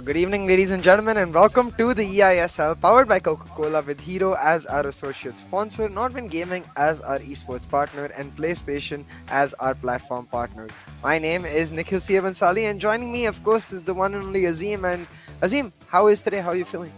Good evening, ladies and gentlemen, and welcome to the eISL, powered by Coca-Cola, with Hero as our associate sponsor, Nodwin Gaming as our esports partner, and PlayStation as our platform partner. My name is Nikhil Siavansali, and joining me, of course, is the one and only Azim. And Azim, how is today? How are you feeling?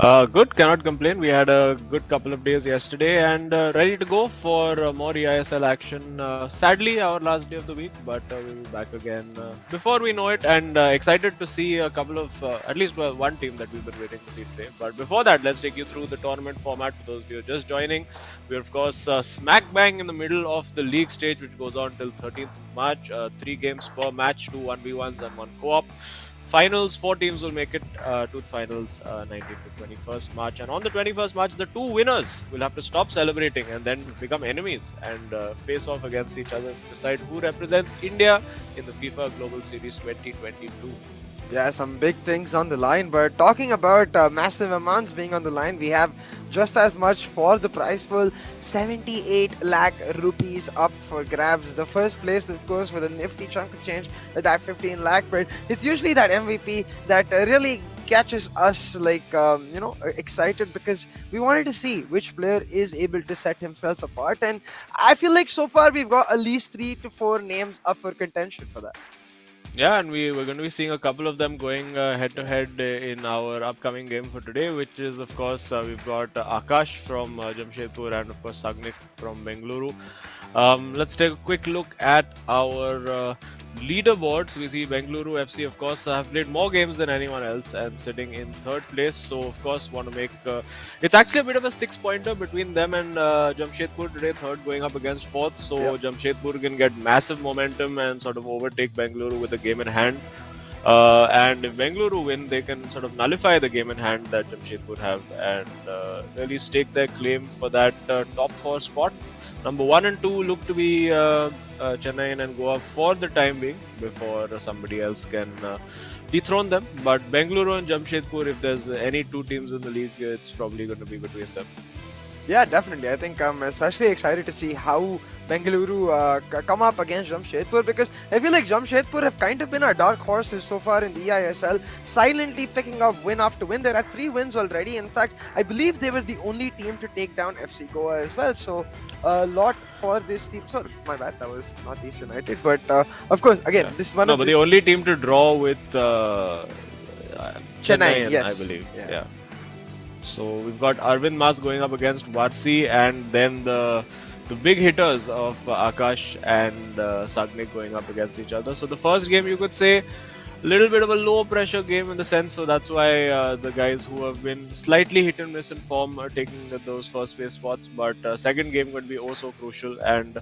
Good, cannot complain. We had a good couple of days yesterday and ready to go for more eISL action. Sadly, our last day of the week, but we'll be back again before we know it. And excited to see a couple of, at least one team that we've been waiting to see today. But before that, let's take you through the tournament format for those of you just joining. We're, of course, smack bang in the middle of the league stage, which goes on till 13th of March. 3 games per match, 2 1v1s and 1 co-op. Finals, 4 teams will make it to the finals 19th to 21st March. And on the 21st March, the 2 winners will have to stop celebrating and then become enemies and face off against each other to decide who represents India in the FIFA Global Series 2022. Yeah, some big things on the line, but talking about massive amounts being on the line, we have just as much for the prize pool. 78 lakh rupees up for grabs. The first place, of course, with a nifty chunk of change with that 15 lakh, but it's usually that MVP that really catches us excited, because we wanted to see which player is able to set himself apart, and I feel like so far we've got at least 3 to 4 names up for contention for that. Yeah, and we're going to be seeing a couple of them going head-to-head in our upcoming game for today, which is, of course, we've got Akash from Jamshedpur and, of course, Sagnik from Bengaluru. Let's take a quick look at our leaderboards. We see Bengaluru FC, of course, have played more games than anyone else and sitting in 3rd place. So, of course, want to make... it's actually a bit of a 6-pointer between them and Jamshedpur today, 3rd going up against 4th. So, yeah. Jamshedpur can get massive momentum and sort of overtake Bengaluru with the game in hand. And if Bengaluru win, they can sort of nullify the game in hand that Jamshedpur have and really stake their claim for that top 4 spot. Number 1 and 2 look to be Chennai and Goa for the time being before somebody else can dethrone them. But Bengaluru and Jamshedpur, if there's any 2 teams in the league, it's probably going to be between them. Yeah, definitely. I think I'm especially excited to see how Bengaluru come up against Jamshedpur, because I feel like Jamshedpur have kind of been our dark horses so far in the eISL, silently picking up win after win. There are 3 wins already. In fact, I believe they were the only team to take down FC Goa as well. So a lot for this team. Sorry, my bad, that was not East United. But of course, again, this is one of the only team to draw with Chennai, yes. I believe. Yeah. So we've got Arvind Mas going up against Varsi, and then the big hitters of Akash and Sagnik going up against each other. So the first game, you could say, a little bit of a low pressure game in the sense, so that's why the guys who have been slightly hit and miss in form are taking those first place spots. But second game would be oh so crucial, and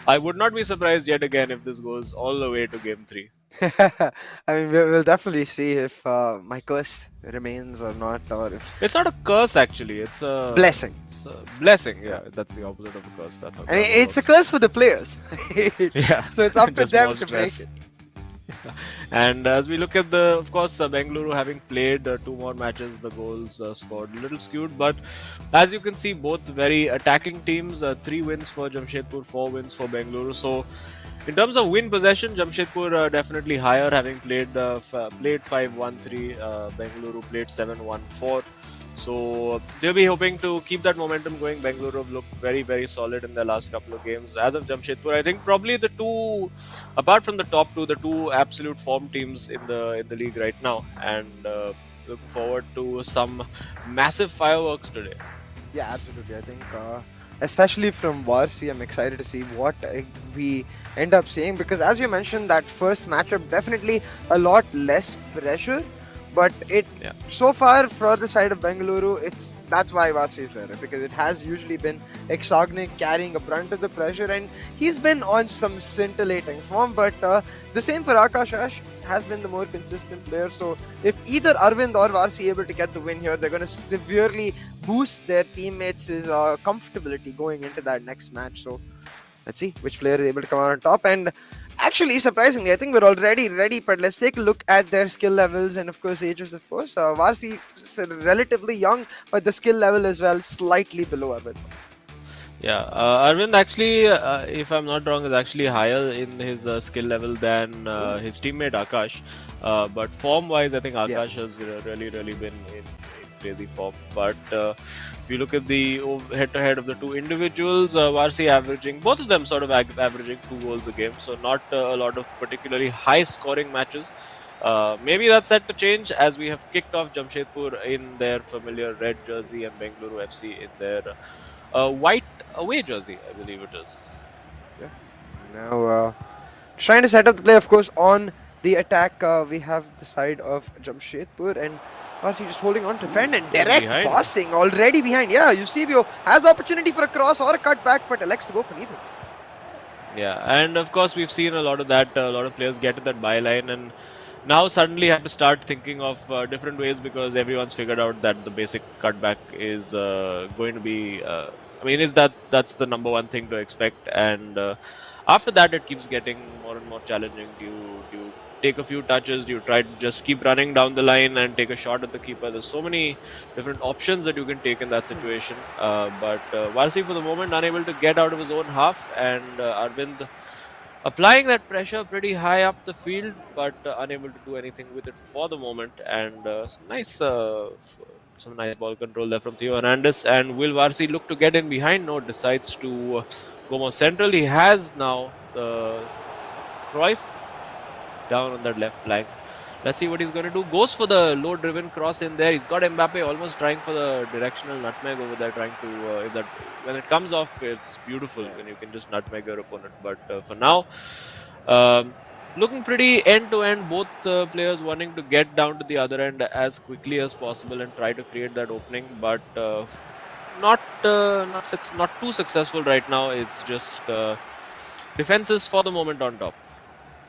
I would not be surprised yet again if this goes all the way to game 3. I mean, we'll definitely see if my curse remains or not, or if it's not a curse actually. It's a blessing. It's a blessing. Yeah, that's the opposite of a curse. That's how I mean, it's a curse for the players. Yeah. So it's up to them to break it. And as we look at of course, Bengaluru having played 2 more matches, the goals scored a little skewed, but as you can see, both very attacking teams. 3 wins for Jamshedpur, 4 wins for Bengaluru. So in terms of win possession, Jamshedpur definitely higher, having played 5-1-3. Bengaluru played 7-1-4. So they'll be hoping to keep that momentum going. Bengaluru have looked very, very solid in their last couple of games. As of Jamshedpur, I think probably the 2, apart from the top 2, the 2 absolute form teams in the league right now. And look forward to some massive fireworks today. Yeah, absolutely. I think especially from Varsi, I'm excited to see what we end up seeing, because as you mentioned, that first matchup, definitely a lot less pressure. But so far for the side of Bengaluru, that's why Varsi is there, because it has usually been Sagnik carrying a brunt of the pressure, and he's been on some scintillating form. But the same for Akash has been the more consistent player. So if either Arvind or Varsi able to get the win here, they're going to severely boost their teammates' comfortability going into that next match. So let's see which player is able to come out on top. And actually, surprisingly, I think we're already ready, but let's take a look at their skill levels and, of course, ages, of course. Varsi is relatively young, but the skill level as well slightly below Arvind. Yeah, Arvind actually, if I'm not wrong, is actually higher in his skill level than Oh, his teammate Akash. But form-wise, I think yeah. Akash has really been in crazy form. But if you look at the head-to-head of the two individuals, Varsi averaging, both of them sort of averaging 2 goals a game, so not a lot of particularly high-scoring matches. Maybe that's set to change as we have kicked off Jamshedpur in their familiar red jersey and Bengaluru FC in their white away jersey, I believe it is. Yeah. Now, trying to set up the play, of course, on the attack. We have the side of Jamshedpur and Parsi just holding on to defend and Going direct behind. passing already behind. Yeah, Eusebio has opportunity for a cross or a cutback, but elects to go for neither. Yeah, and of course we've seen a lot of that. A lot of players get to that byline, and now suddenly have to start thinking of different ways because everyone's figured out that the basic cutback is going to be. I mean, is that's the number one thing to expect, and after that it keeps getting more and more challenging. Do you take a few touches? Do you try to just keep running down the line and take a shot at the keeper? There's so many different options that you can take in that situation. But Varsi for the moment unable to get out of his own half, and Arvind applying that pressure pretty high up the field, but unable to do anything with it for the moment. And some nice ball control there from Theo Hernandez. And will Varsi look to get in behind? No, decides to go more central. He has now the Cruyff down on that left flank. Let's see what he's going to do. Goes for the low driven cross in there. He's got Mbappe almost trying for the directional nutmeg over there, trying to if that when it comes off, it's beautiful when you can just nutmeg your opponent. But for now, um, looking pretty end to end. Both players wanting to get down to the other end as quickly as possible and try to create that opening, but not too successful right now. It's just defenses for the moment on top.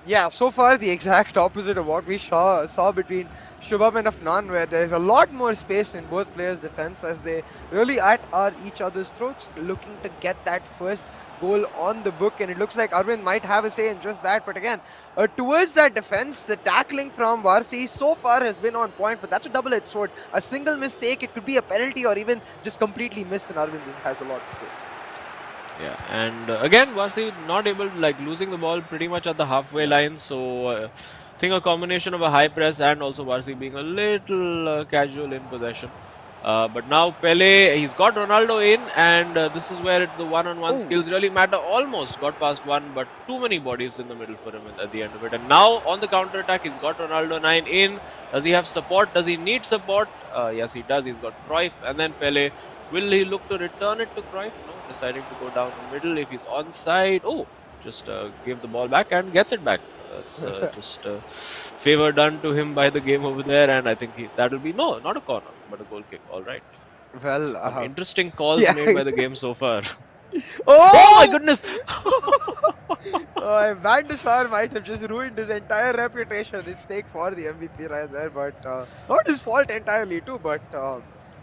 Yeah, so far the exact opposite of what we saw between Shubham and Afnan, where there's a lot more space in both players' defense as they really are each other's throats, looking to get that first goal on the book. And it looks like Arvind might have a say in just that. But again, towards that defense, the tackling from Varsi so far has been on point, but that's a double-edged sword. A single mistake, it could be a penalty or even just completely missed, and Arvind has a lot of space. Yeah, and again, Varsi not able, like losing the ball pretty much at the halfway line. So I think a combination of a high press and also Varsi being a little casual in possession. But now Pele, he's got Ronaldo in, and this is where the one-on-one skills really matter. Almost got past one, but too many bodies in the middle for him at the end of it. And now on the counter-attack, he's got Ronaldo 9 in. Does he have support? Does he need support? Yes, he does. He's got Cruyff and then Pele. Will he look to return it to Cruyff? No, deciding to go down the middle. If he's onside, just give the ball back and gets it back. It's just favor done to him by the game over there, and I think that will be not a corner, but a goal kick. All right. Well, Some interesting calls yeah. made by the game so far. Oh my goodness! Van der Sar might have just ruined his entire reputation. His stake for the MVP right there, but not his fault entirely too. But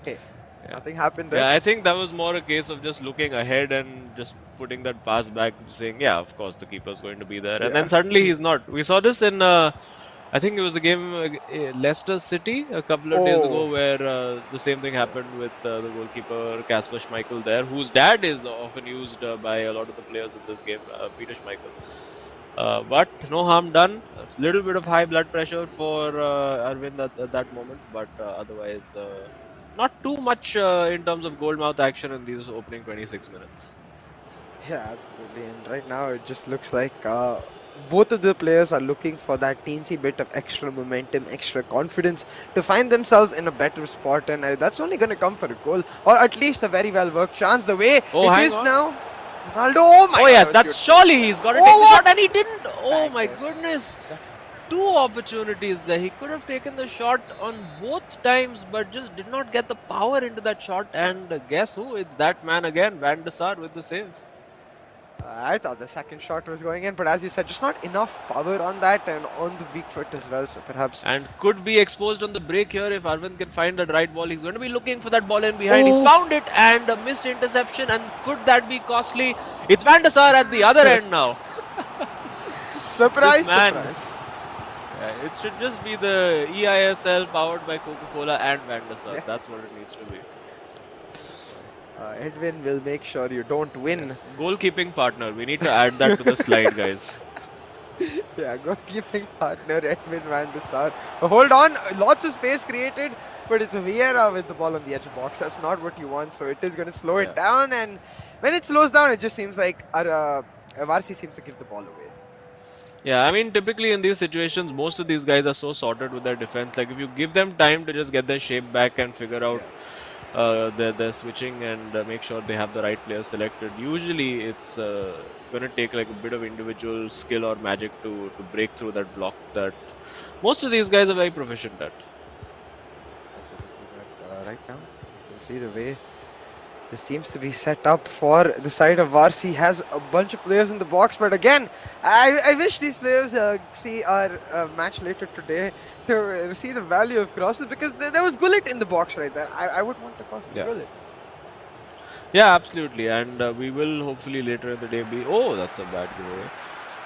hey. Yeah. Nothing happened there. Yeah, I think that was more a case of just looking ahead and just putting that pass back, saying, yeah, of course the keeper's going to be there. And then suddenly he's not. We saw this in, I think it was a game Leicester City a couple of days ago where the same thing happened with the goalkeeper Kasper Schmeichel there, whose dad is often used by a lot of the players in this game, Peter Schmeichel. But no harm done. A little bit of high blood pressure for Arvind at that moment, but otherwise... not too much in terms of goalmouth action in these opening 26 minutes. Yeah, absolutely. And right now it just looks like both of the players are looking for that teensy bit of extra momentum, extra confidence to find themselves in a better spot. And that's only going to come for a goal or at least a very well worked chance. The way it is now. Ronaldo, oh my God. Yes, that's surely he's got to take the shot and he didn't. Oh my goodness. Two opportunities there. He could have taken the shot on both times, but just did not get the power into that shot. And guess who? It's that man again, Van der Sar with the save. I thought the second shot was going in, but as you said, just not enough power on that and on the weak foot as well. So perhaps. And could be exposed on the break here if Arvind can find that right ball. He's going to be looking for that ball in behind. He's found it and a missed interception. And could that be costly? It's Van der Sar at the other end now. Surprise! Surprise. Yeah, it should just be the eISL powered by Coca-Cola and Van der Sar. Yeah. That's what it needs to be. Edwin will make sure you don't win. Yes. Goalkeeping partner. We need to add that to the slide, guys. Yeah, goalkeeping partner Edwin van der Sar. Hold on, lots of space created, but it's Vieira with the ball on the edge of the box. That's not what you want, so it is going to slow it down. And when it slows down, it just seems like Varsi seems to give the ball away. Yeah, I mean, typically in these situations, most of these guys are so sorted with their defense. Like, if you give them time to just get their shape back and figure out their switching and make sure they have the right players selected, usually it's going to take like a bit of individual skill or magic to break through that block that most of these guys are very proficient at. Absolutely, but right now, you can see the way this seems to be set up for the side of Varsi. Has a bunch of players in the box, but again, I wish these players see our match later today to see the value of crosses, because there was Gullit in the box right there. I would want to cross the Gullit. Yeah, absolutely, and we will hopefully later in the day be... Oh, that's a bad giveaway.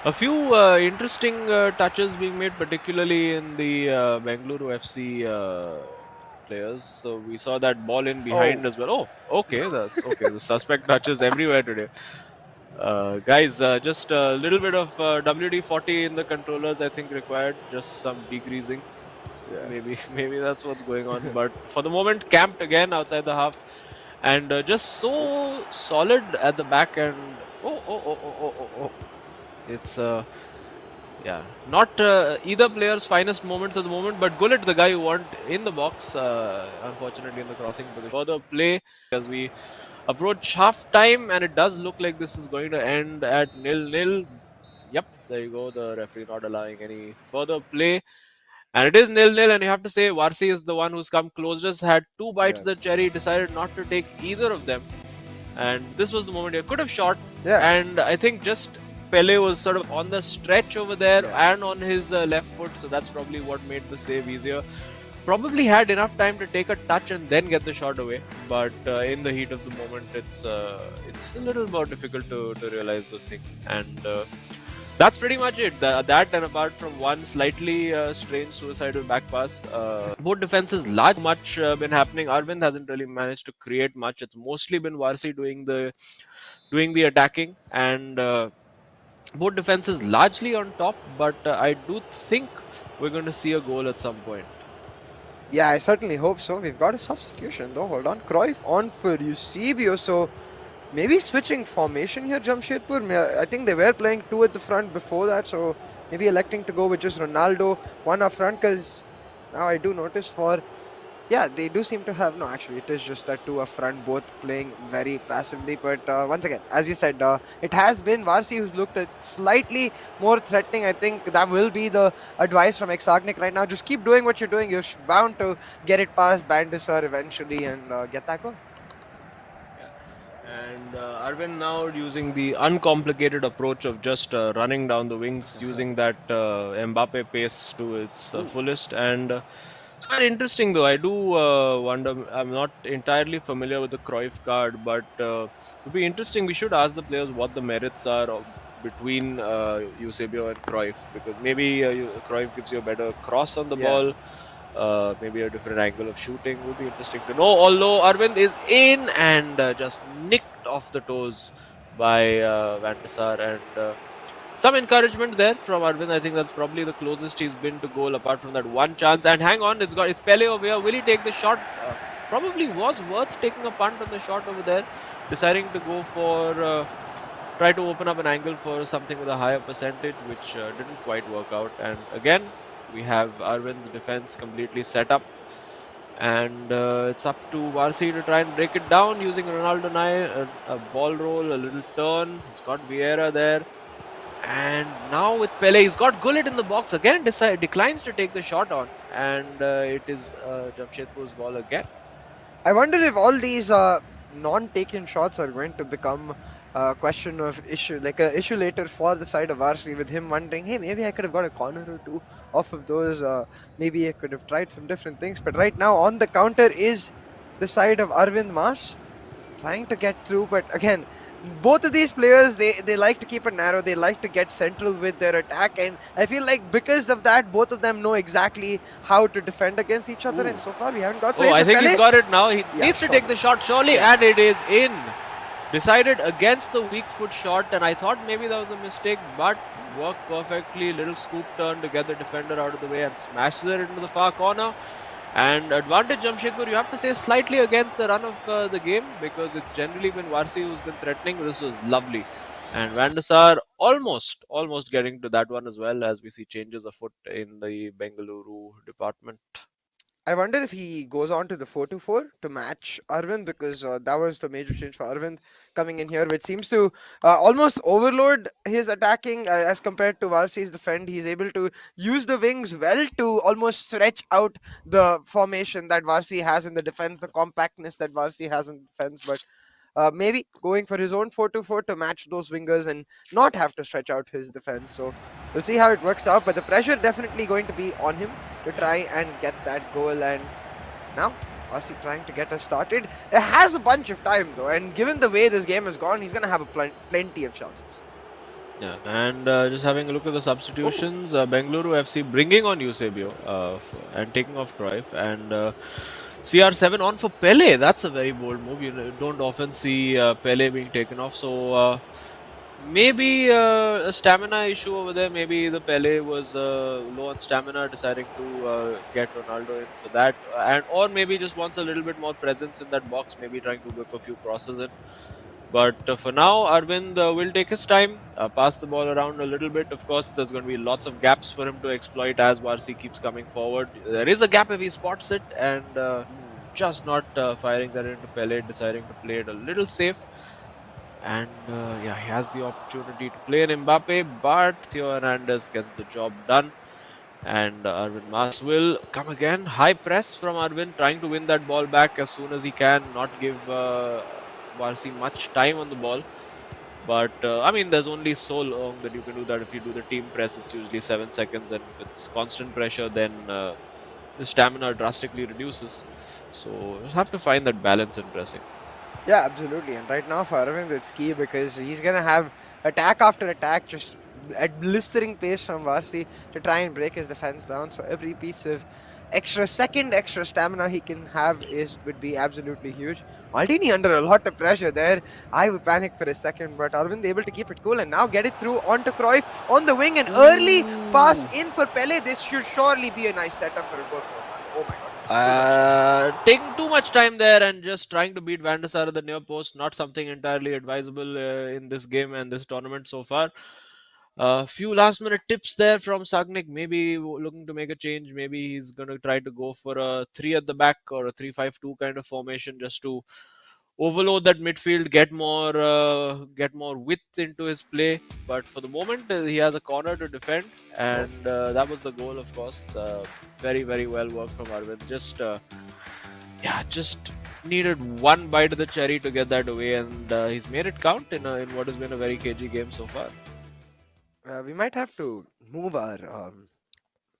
A few interesting touches being made, particularly in the Bengaluru FC players. So we saw that ball in behind as well. Oh, okay, that's okay. The suspect touches everywhere today. Guys, just a little bit of WD-40 in the controllers, I think, required. Just some degreasing. So maybe that's what's going on. But for the moment, camped again outside the half, and just so solid at the back. And oh. It's yeah, not either player's finest moments at the moment, but Gullit, the guy you want in the box, unfortunately in the crossing position. Further play as we approach half time, and it does look like this is going to end at 0-0. Yep, there you go. The referee not allowing any further play, and it is 0-0. And you have to say Varsi is the one who's come closest, had two bites of the cherry, decided not to take either of them, and this was the moment he could have shot. And I think just Pele was sort of on the stretch over there and on his left foot, so that's probably what made the save easier. Probably had enough time to take a touch and then get the shot away, but in the heat of the moment, it's a little more difficult to realize those things. And that's pretty much it. That and apart from one slightly strange suicidal back pass, both defenses large much been happening. Arvind hasn't really managed to create much. It's mostly been Varsi doing the attacking, and both defenses largely on top, but I do think we're going to see a goal at some point. Yeah, I certainly hope so. We've got a substitution though. Hold on. Cruyff on for Eusebio. So maybe switching formation here, Jamshedpur. I think they were playing two at the front before that. So maybe electing to go with just Ronaldo, one up front, because now I do notice yeah, they do seem to have... No, actually, it is just that two up front, both playing very passively. But once again, as you said, it has been Varsi who's looked at slightly more threatening. I think that will be the advice from Exagnik right now. Just keep doing what you're doing. You're bound to get it past van der Sar eventually and get that goal. And Arvind now using the uncomplicated approach of just running down the wings, using that Mbappe pace to its fullest. And it's quite interesting though. I do wonder, I'm not entirely familiar with the Cruyff card, but it would be interesting. We should ask the players what the merits are between Eusebio and Cruyff, because maybe Cruyff gives you a better cross on the ball, maybe a different angle of shooting. Would be interesting to know. Although Arvind is in and just nicked off the toes by Van der Sar, and some encouragement there from Arvind. I think that's probably the closest he's been to goal apart from that one chance. And hang on, it's Pele over here. Will he take the shot? Probably was worth taking a punt on the shot over there, deciding to go for try to open up an angle for something with a higher percentage, which didn't quite work out. And again, we have Arvind's defense completely set up, and it's up to Varsi to try and break it down using Ronaldo Nai, a ball roll, a little turn. He's got Vieira there. And now with Pele, he's got Gullit in the box again, declines to take the shot on, and it is Jamshedpur's ball again. I wonder if all these non-taken shots are going to become a question of issue, like an issue later for the side of Varsi, with him wondering, hey, maybe I could have got a corner or two off of those, maybe I could have tried some different things. But right now on the counter is the side of Arvind Mas, trying to get through, but again, both of these players, they like to keep it narrow. They like to get central with their attack, and I feel like because of that, both of them know exactly how to defend against each other. Ooh. And so far, we haven't got. So Oh, is I it think he's Pele? got it now. He Yeah, needs to sure. take the shot surely, Yeah. and it is in. Decided against the weak foot shot, and I thought maybe that was a mistake, but worked perfectly. Little scoop turn to get the defender out of the way and smashes it into the far corner. And advantage Jamshedpur, you have to say, slightly against the run of the game, because it's generally been Varsi who's been threatening. This was lovely. And Van der Sar almost getting to that one as well, as we see changes afoot in the Bengaluru department. I wonder if he goes on to the 4-4 to match Arvind, because that was the major change for Arvind coming in here, which seems to almost overload his attacking as compared to Varsi's defend. He's able to use the wings well to almost stretch out the formation that Varsi has in the defense, the compactness that Varsi has in defense, but maybe going for his own 4-4 to match those wingers and not have to stretch out his defense. So we'll see how it works out, but the pressure definitely going to be on him to try and get that goal. And now Arsi trying to get us started. It has a bunch of time though, and given the way this game has gone, he's going to have plenty of chances. Yeah, and just having a look at the substitutions, Bengaluru FC bringing on Eusebio and taking off Cruyff, and CR7 on for Pele. That's a very bold move. You don't often see Pele being taken off. So maybe a stamina issue over there. Maybe the Pele was low on stamina, deciding to get Ronaldo in for that, and or maybe just wants a little bit more presence in that box. Maybe trying to whip a few crosses in. But for now, Arvind will take his time, pass the ball around a little bit. Of course, there's going to be lots of gaps for him to exploit as Varsi keeps coming forward. There is a gap if he spots it, and just not firing that into Pele, deciding to play it a little safe. And yeah, he has the opportunity to play in Mbappe, but Theo Hernandez gets the job done. And Arvind Mas will come again. High press from Arvind, trying to win that ball back as soon as he can, not give Varsi much time on the ball. But I mean, there's only so long that you can do that. If you do the team press, it's usually 7 seconds, and if it's constant pressure, then the stamina drastically reduces. So you have to find that balance in pressing. Yeah, absolutely. And right now for Arvind, it's key because he's going to have attack after attack just at blistering pace from Varsi to try and break his defense down. So every piece of extra stamina he can have would be absolutely huge. Maldini under a lot of pressure there. I would panic for a second, but Arvind able to keep it cool and now get it through onto Cruyff on the wing. An early pass in for Pele. This should surely be a nice setup for a goal. Oh my god. Taking too much time there and just trying to beat Van der Sar at the near post, not something entirely advisable in this game and this tournament so far. Few last minute tips there from Sagnik, maybe looking to make a change. Maybe he's going to try to go for a 3 at the back or a 3-5-2 kind of formation, just to overload that midfield, get more width into his play. But for the moment, he has a corner to defend, and that was the goal, of course. Very, very well worked from Arvind. Just needed one bite of the cherry to get that away, and he's made it count in what has been a very cagey game so far. We might have to move our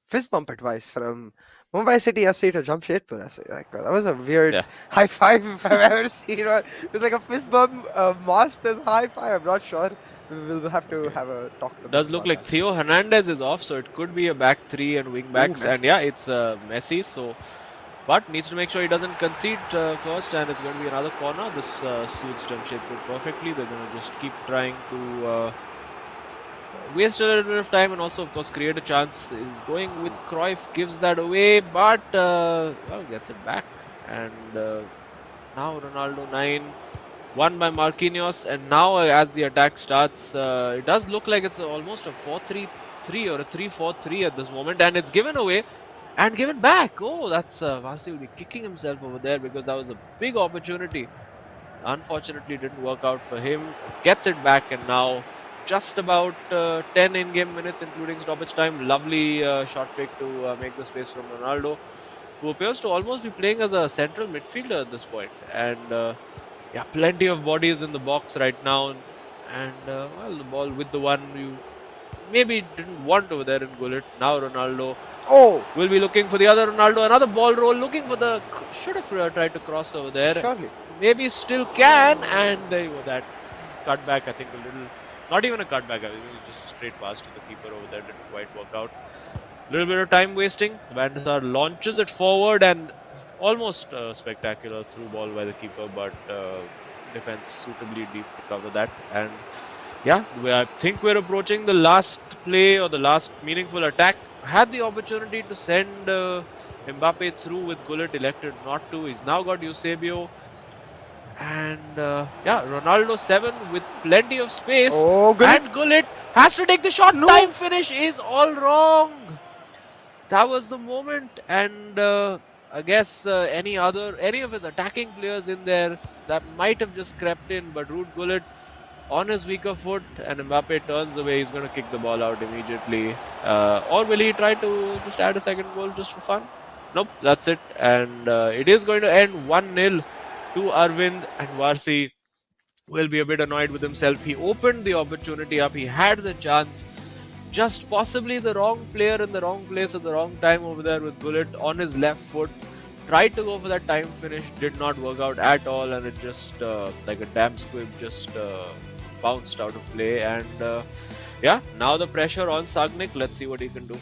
fist bump advice from Mumbai City FC to Jamshedpur FC. Like, that was a weird high five if I've ever seen. It's like a fist bump, master's high five. I'm not sure. We'll have to have a talk. Does look like Theo Hernandez is off, so it could be a back three and wing backs. And yeah, it's Messi. So, but needs to make sure he doesn't concede first, and it's going to be another corner. This suits Jamshedpur perfectly. They're going to just keep trying to waste a little bit of time and also, of course, create a chance. Is going with Cruyff, gives that away, but gets it back. And now Ronaldo 9, won by Marquinhos. And now as the attack starts, it does look like it's almost a 4-3-3 or a 3-4-3 at this moment. And it's given away and given back. Oh, that's Varsi will be kicking himself over there, because that was a big opportunity. Unfortunately, didn't work out for him. Gets it back, and now just about 10 in-game minutes, including stoppage time. Lovely shot fake to make the space from Ronaldo, who appears to almost be playing as a central midfielder at this point. And plenty of bodies in the box right now. And the ball with the one you maybe didn't want over there in Gullit. Now Ronaldo will be looking for the other Ronaldo. Another ball roll, looking for the... Should have tried to cross over there. Surely. Maybe still can, and there you go. That cutback, I think a little, not even a cutback, I think it was just a straight pass to the keeper over there, didn't quite work out. Little bit of time wasting. Van der Sar launches it forward and almost spectacular through ball by the keeper, but defense suitably deep to cover that. And yeah, I think we're approaching the last play or the last meaningful attack. Had the opportunity to send Mbappe through with Gullit, elected not to. He's now got Eusebio. And yeah, Ronaldo 7 with plenty of space. Oh, Gullit. And Gullit has to take the shot. No. Time finish is all wrong. That was the moment. And I guess any of his attacking players in there that might have just crept in, but Ruud Gullit on his weaker foot, and Mbappe turns away. He's going to kick the ball out immediately. Or will he try to just add a second goal just for fun? Nope, that's it. And it is going to end 1-0 to Arvind, and Varsi will be a bit annoyed with himself. He opened the opportunity up. He had the chance. Just possibly the wrong player in the wrong place at the wrong time over there with Gullit on his left foot. Tried to go for that time finish, did not work out at all, and it just like a damn squib just bounced out of play. And yeah, now the pressure on Sagnik. Let's see what he can do.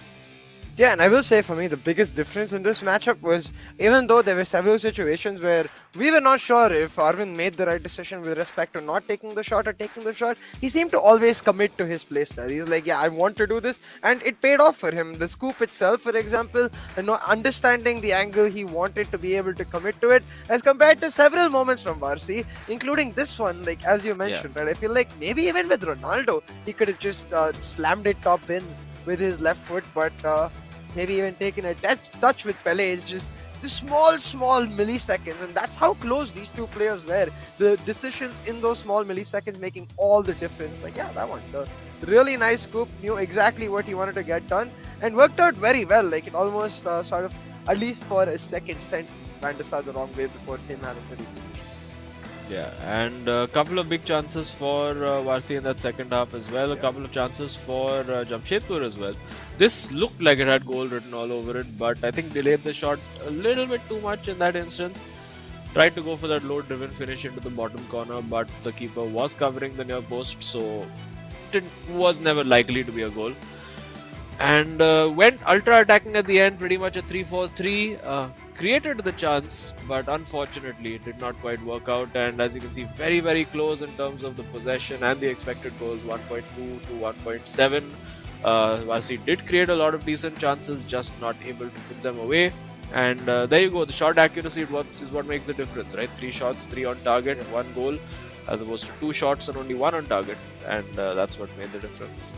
Yeah, and I will say for me, the biggest difference in this matchup was, even though there were several situations where we were not sure if Arvind made the right decision with respect to not taking the shot or taking the shot, he seemed to always commit to his playstyle. He's like, yeah, I want to do this, and it paid off for him. The scoop itself, for example, understanding the angle he wanted to be able to commit to it, as compared to several moments from Varsi, including this one, like as you mentioned, right? I feel like maybe even with Ronaldo, he could have just slammed it top bins with his left foot, but maybe even taken a touch with Pele. It's just the small milliseconds, and that's how close these two players were. The decisions in those small milliseconds making all the difference. Like, yeah, that one, the really nice scoop, knew exactly what he wanted to get done, and worked out very well. Like, it almost sort of, at least for a second, sent Van der Sar the wrong way before him having to reposition. Yeah, and a couple of big chances for Varsi in that second half as well. A couple of chances for Jamshedpur as well. This looked like it had goal written all over it, but I think delayed the shot a little bit too much in that instance. Tried to go for that low-driven finish into the bottom corner, but the keeper was covering the near post, so it was never likely to be a goal. And went ultra-attacking at the end, pretty much a 3-4-3. Created the chance, but unfortunately it did not quite work out. And as you can see, very, very close in terms of the possession and the expected goals, 1.2 to 1.7. Varsi did create a lot of decent chances, just not able to put them away. And there you go, the shot accuracy is what makes the difference, right? 3 shots, 3 on target, 1 goal, as opposed to 2 shots and only 1 on target. And that's what made the difference.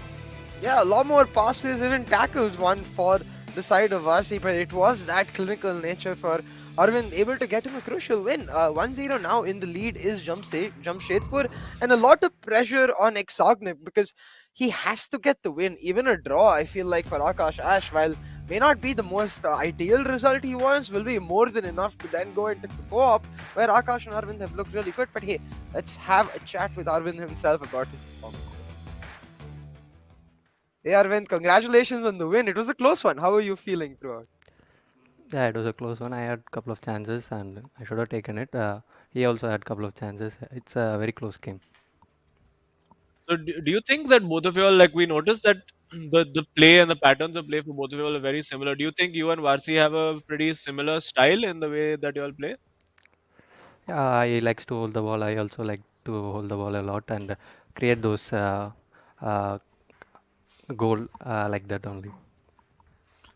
Yeah, a lot more passes, even tackles won for the side of Varsi, but it was that clinical nature for Arvind able to get him a crucial win. 1-0 now in the lead is Jamshedpur, and a lot of pressure on Exognic because he has to get the win. Even a draw, I feel like, for Akash Ash, while may not be the most ideal result he wants, will be more than enough to then go into the co-op where Akash and Arvind have looked really good. But hey, let's have a chat with Arvind himself about his performance. Hey Arvind, congratulations on the win. It was a close one. How are you feeling throughout? Yeah, it was a close one. I had a couple of chances and I should have taken it. He also had a couple of chances. It's a very close game. So do you think that both of you all, like we noticed that the play and the patterns of play for both of you all are very similar. Do you think you and Varsi have a pretty similar style in the way that you all play? Yeah, he likes to hold the ball. I also like to hold the ball a lot and create those uh, goal like that only.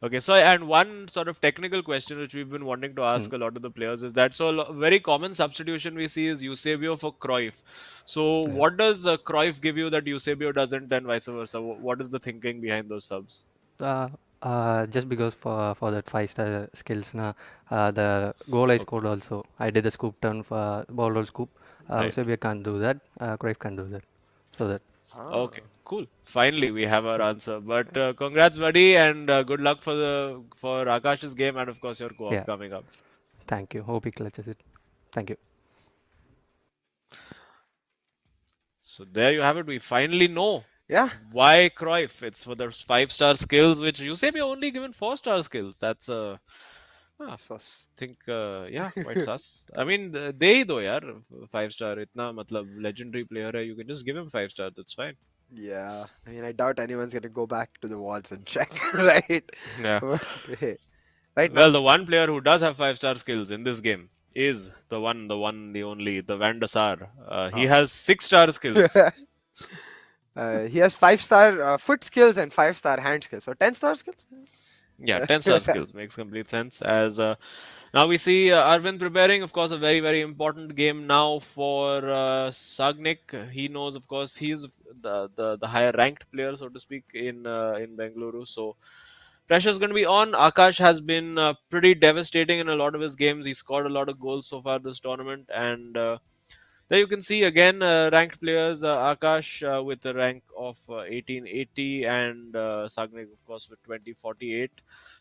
Okay, so and one sort of technical question which we've been wanting to ask a lot of the players is that very common substitution we see is Eusebio for Cruyff. So Yeah. what does Cruyff give you that Eusebio doesn't, and vice versa? What is the thinking behind those subs? Just because for that 5-star skills, the goal I scored also. I did the scoop turn for ball roll scoop. Right. Eusebio can't do that. Cruyff can do that. So that. Okay, cool. Finally, we have our answer. But congrats, buddy, and good luck for Akash's game, and of course your co-op Yeah. coming up. Thank you. Hope he clutches it. Thank you. So there you have it. We finally know Yeah. why Cruyff. It's for the 5-star skills, which Eusebio only given 4-star skills. That's Ah, Sus. think yeah, quite sus. I mean, they ही दो यार 5 star. इतना मतलब legendary player है. You can just give him 5 star. That's fine. Yeah, I mean, I doubt anyone's gonna go back to the walls and check, right? Yeah. But hey, right Well, now, the one player who does have 5 star skills in this game is the one, the only, the Van der Sar. He uh, has 6 star skills. he has 5 star foot skills and 5 star hand skills. So 10 star skills? Yeah, 10 star skills makes complete sense. As now we see Arvind preparing, of course, a very, very important game now for Sagnik. He knows, of course, he's the higher ranked player, so to speak, in Bengaluru. So pressure is going to be on. Akash has been pretty devastating in a lot of his games. He scored a lot of goals so far this tournament, and there you can see again ranked players. Akash with a rank of 1880 and Sagnik, of course, with 2048.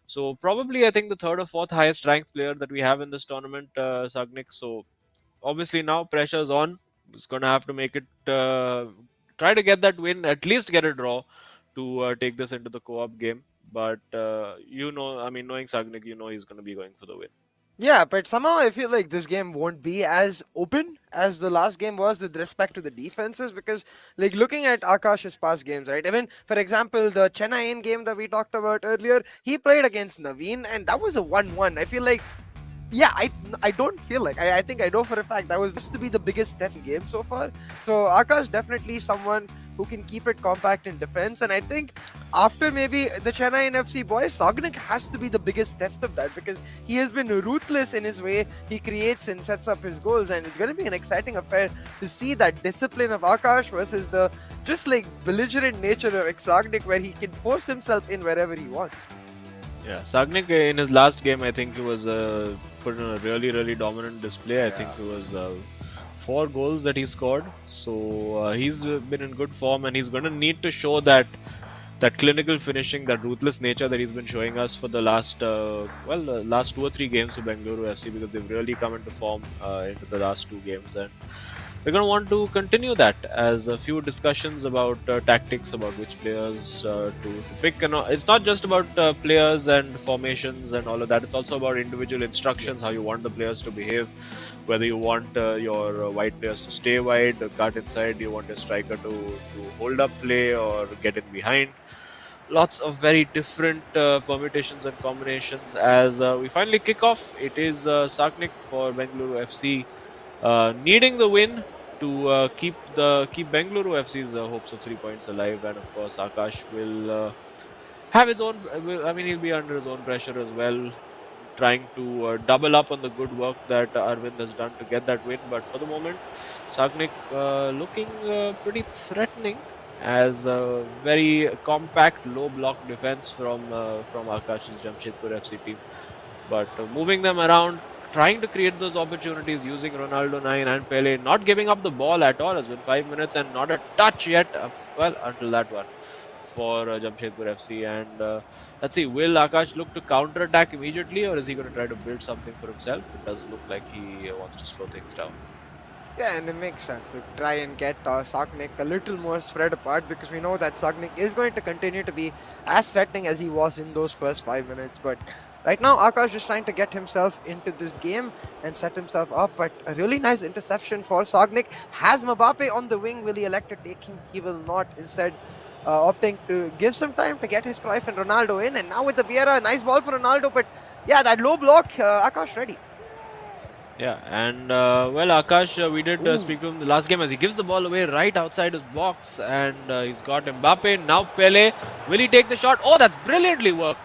So probably I think the third or fourth highest ranked player that we have in this tournament, Sagnik. So obviously now pressure's on. It's going to have to make it, try to get that win, at least get a draw to take this into the co-op game. But I mean, knowing Sagnik, he's going to be going for the win. Yeah, but somehow I feel like this game won't be as open as the last game was with respect to the defenses, because like looking at Akash's past games, right? Even for example, the Chennai game that we talked about earlier, he played against Naveen and that was a 1-1. I feel like yeah, I don't feel like I think I know for a fact that was this to be the biggest test game so far. So Akash definitely someone who can keep it compact in defense, and I think after maybe the Chennai FC boys, Sagnik has to be the biggest test of that, because he has been ruthless in his way he creates and sets up his goals, and it's going to be an exciting affair to see that discipline of Akash versus the just like belligerent nature of Sagnik, where he can force himself in wherever he wants. Yeah, Sagnik in his last game, I think he was put in a really, really dominant display. I think it was 4 goals that he scored. So he's been in good form, and he's going to need to show that clinical finishing, that ruthless nature that he's been showing us for the last last 2 or 3 games of Bengaluru FC, because they've really come into form into the last 2 games, and we're going to want to continue that, as a few discussions about tactics, about which players to pick. And it's not just about players and formations and all of that. It's also about individual instructions, how you want the players to behave, whether you want your wide players to stay wide, cut inside, you want your striker to hold up play or get in behind. Lots of very different permutations and combinations. As we finally kick off, it is Sagnik for Bengaluru FC. Needing the win to keep Bengaluru FC's hopes of 3 points alive, and of course Akash will have his own. He'll be under his own pressure as well, trying to double up on the good work that Arvind has done to get that win. But for the moment, Sagnik looking pretty threatening, as a very compact, low block defense from Akash's Jamshedpur FC team. But moving them around, trying to create those opportunities using Ronaldo 9 and Pele, not giving up the ball at all. Has been 5 minutes and not a touch yet. Until that one for Jamshedpur FC. And let's see, will Akash look to counter attack immediately, or is he going to try to build something for himself? It does look like he wants to slow things down. Yeah, and it makes sense to try and get Sagnik a little more spread apart, because we know that Sagnik is going to continue to be as threatening as he was in those first 5 minutes. But right now, Akash is trying to get himself into this game and set himself up. But a really nice interception for Sagnik. Has Mbappe on the wing. Will he elect to take him? He will not. Instead, opting to give some time to get his Cruyff and Ronaldo in. And now with the Vieira, nice ball for Ronaldo. But yeah, that low block, Akash ready. Yeah, and Akash, we did speak to him the last game, as he gives the ball away right outside his box, and he's got Mbappe. Now Pele, will he take the shot? Oh, that's brilliantly worked.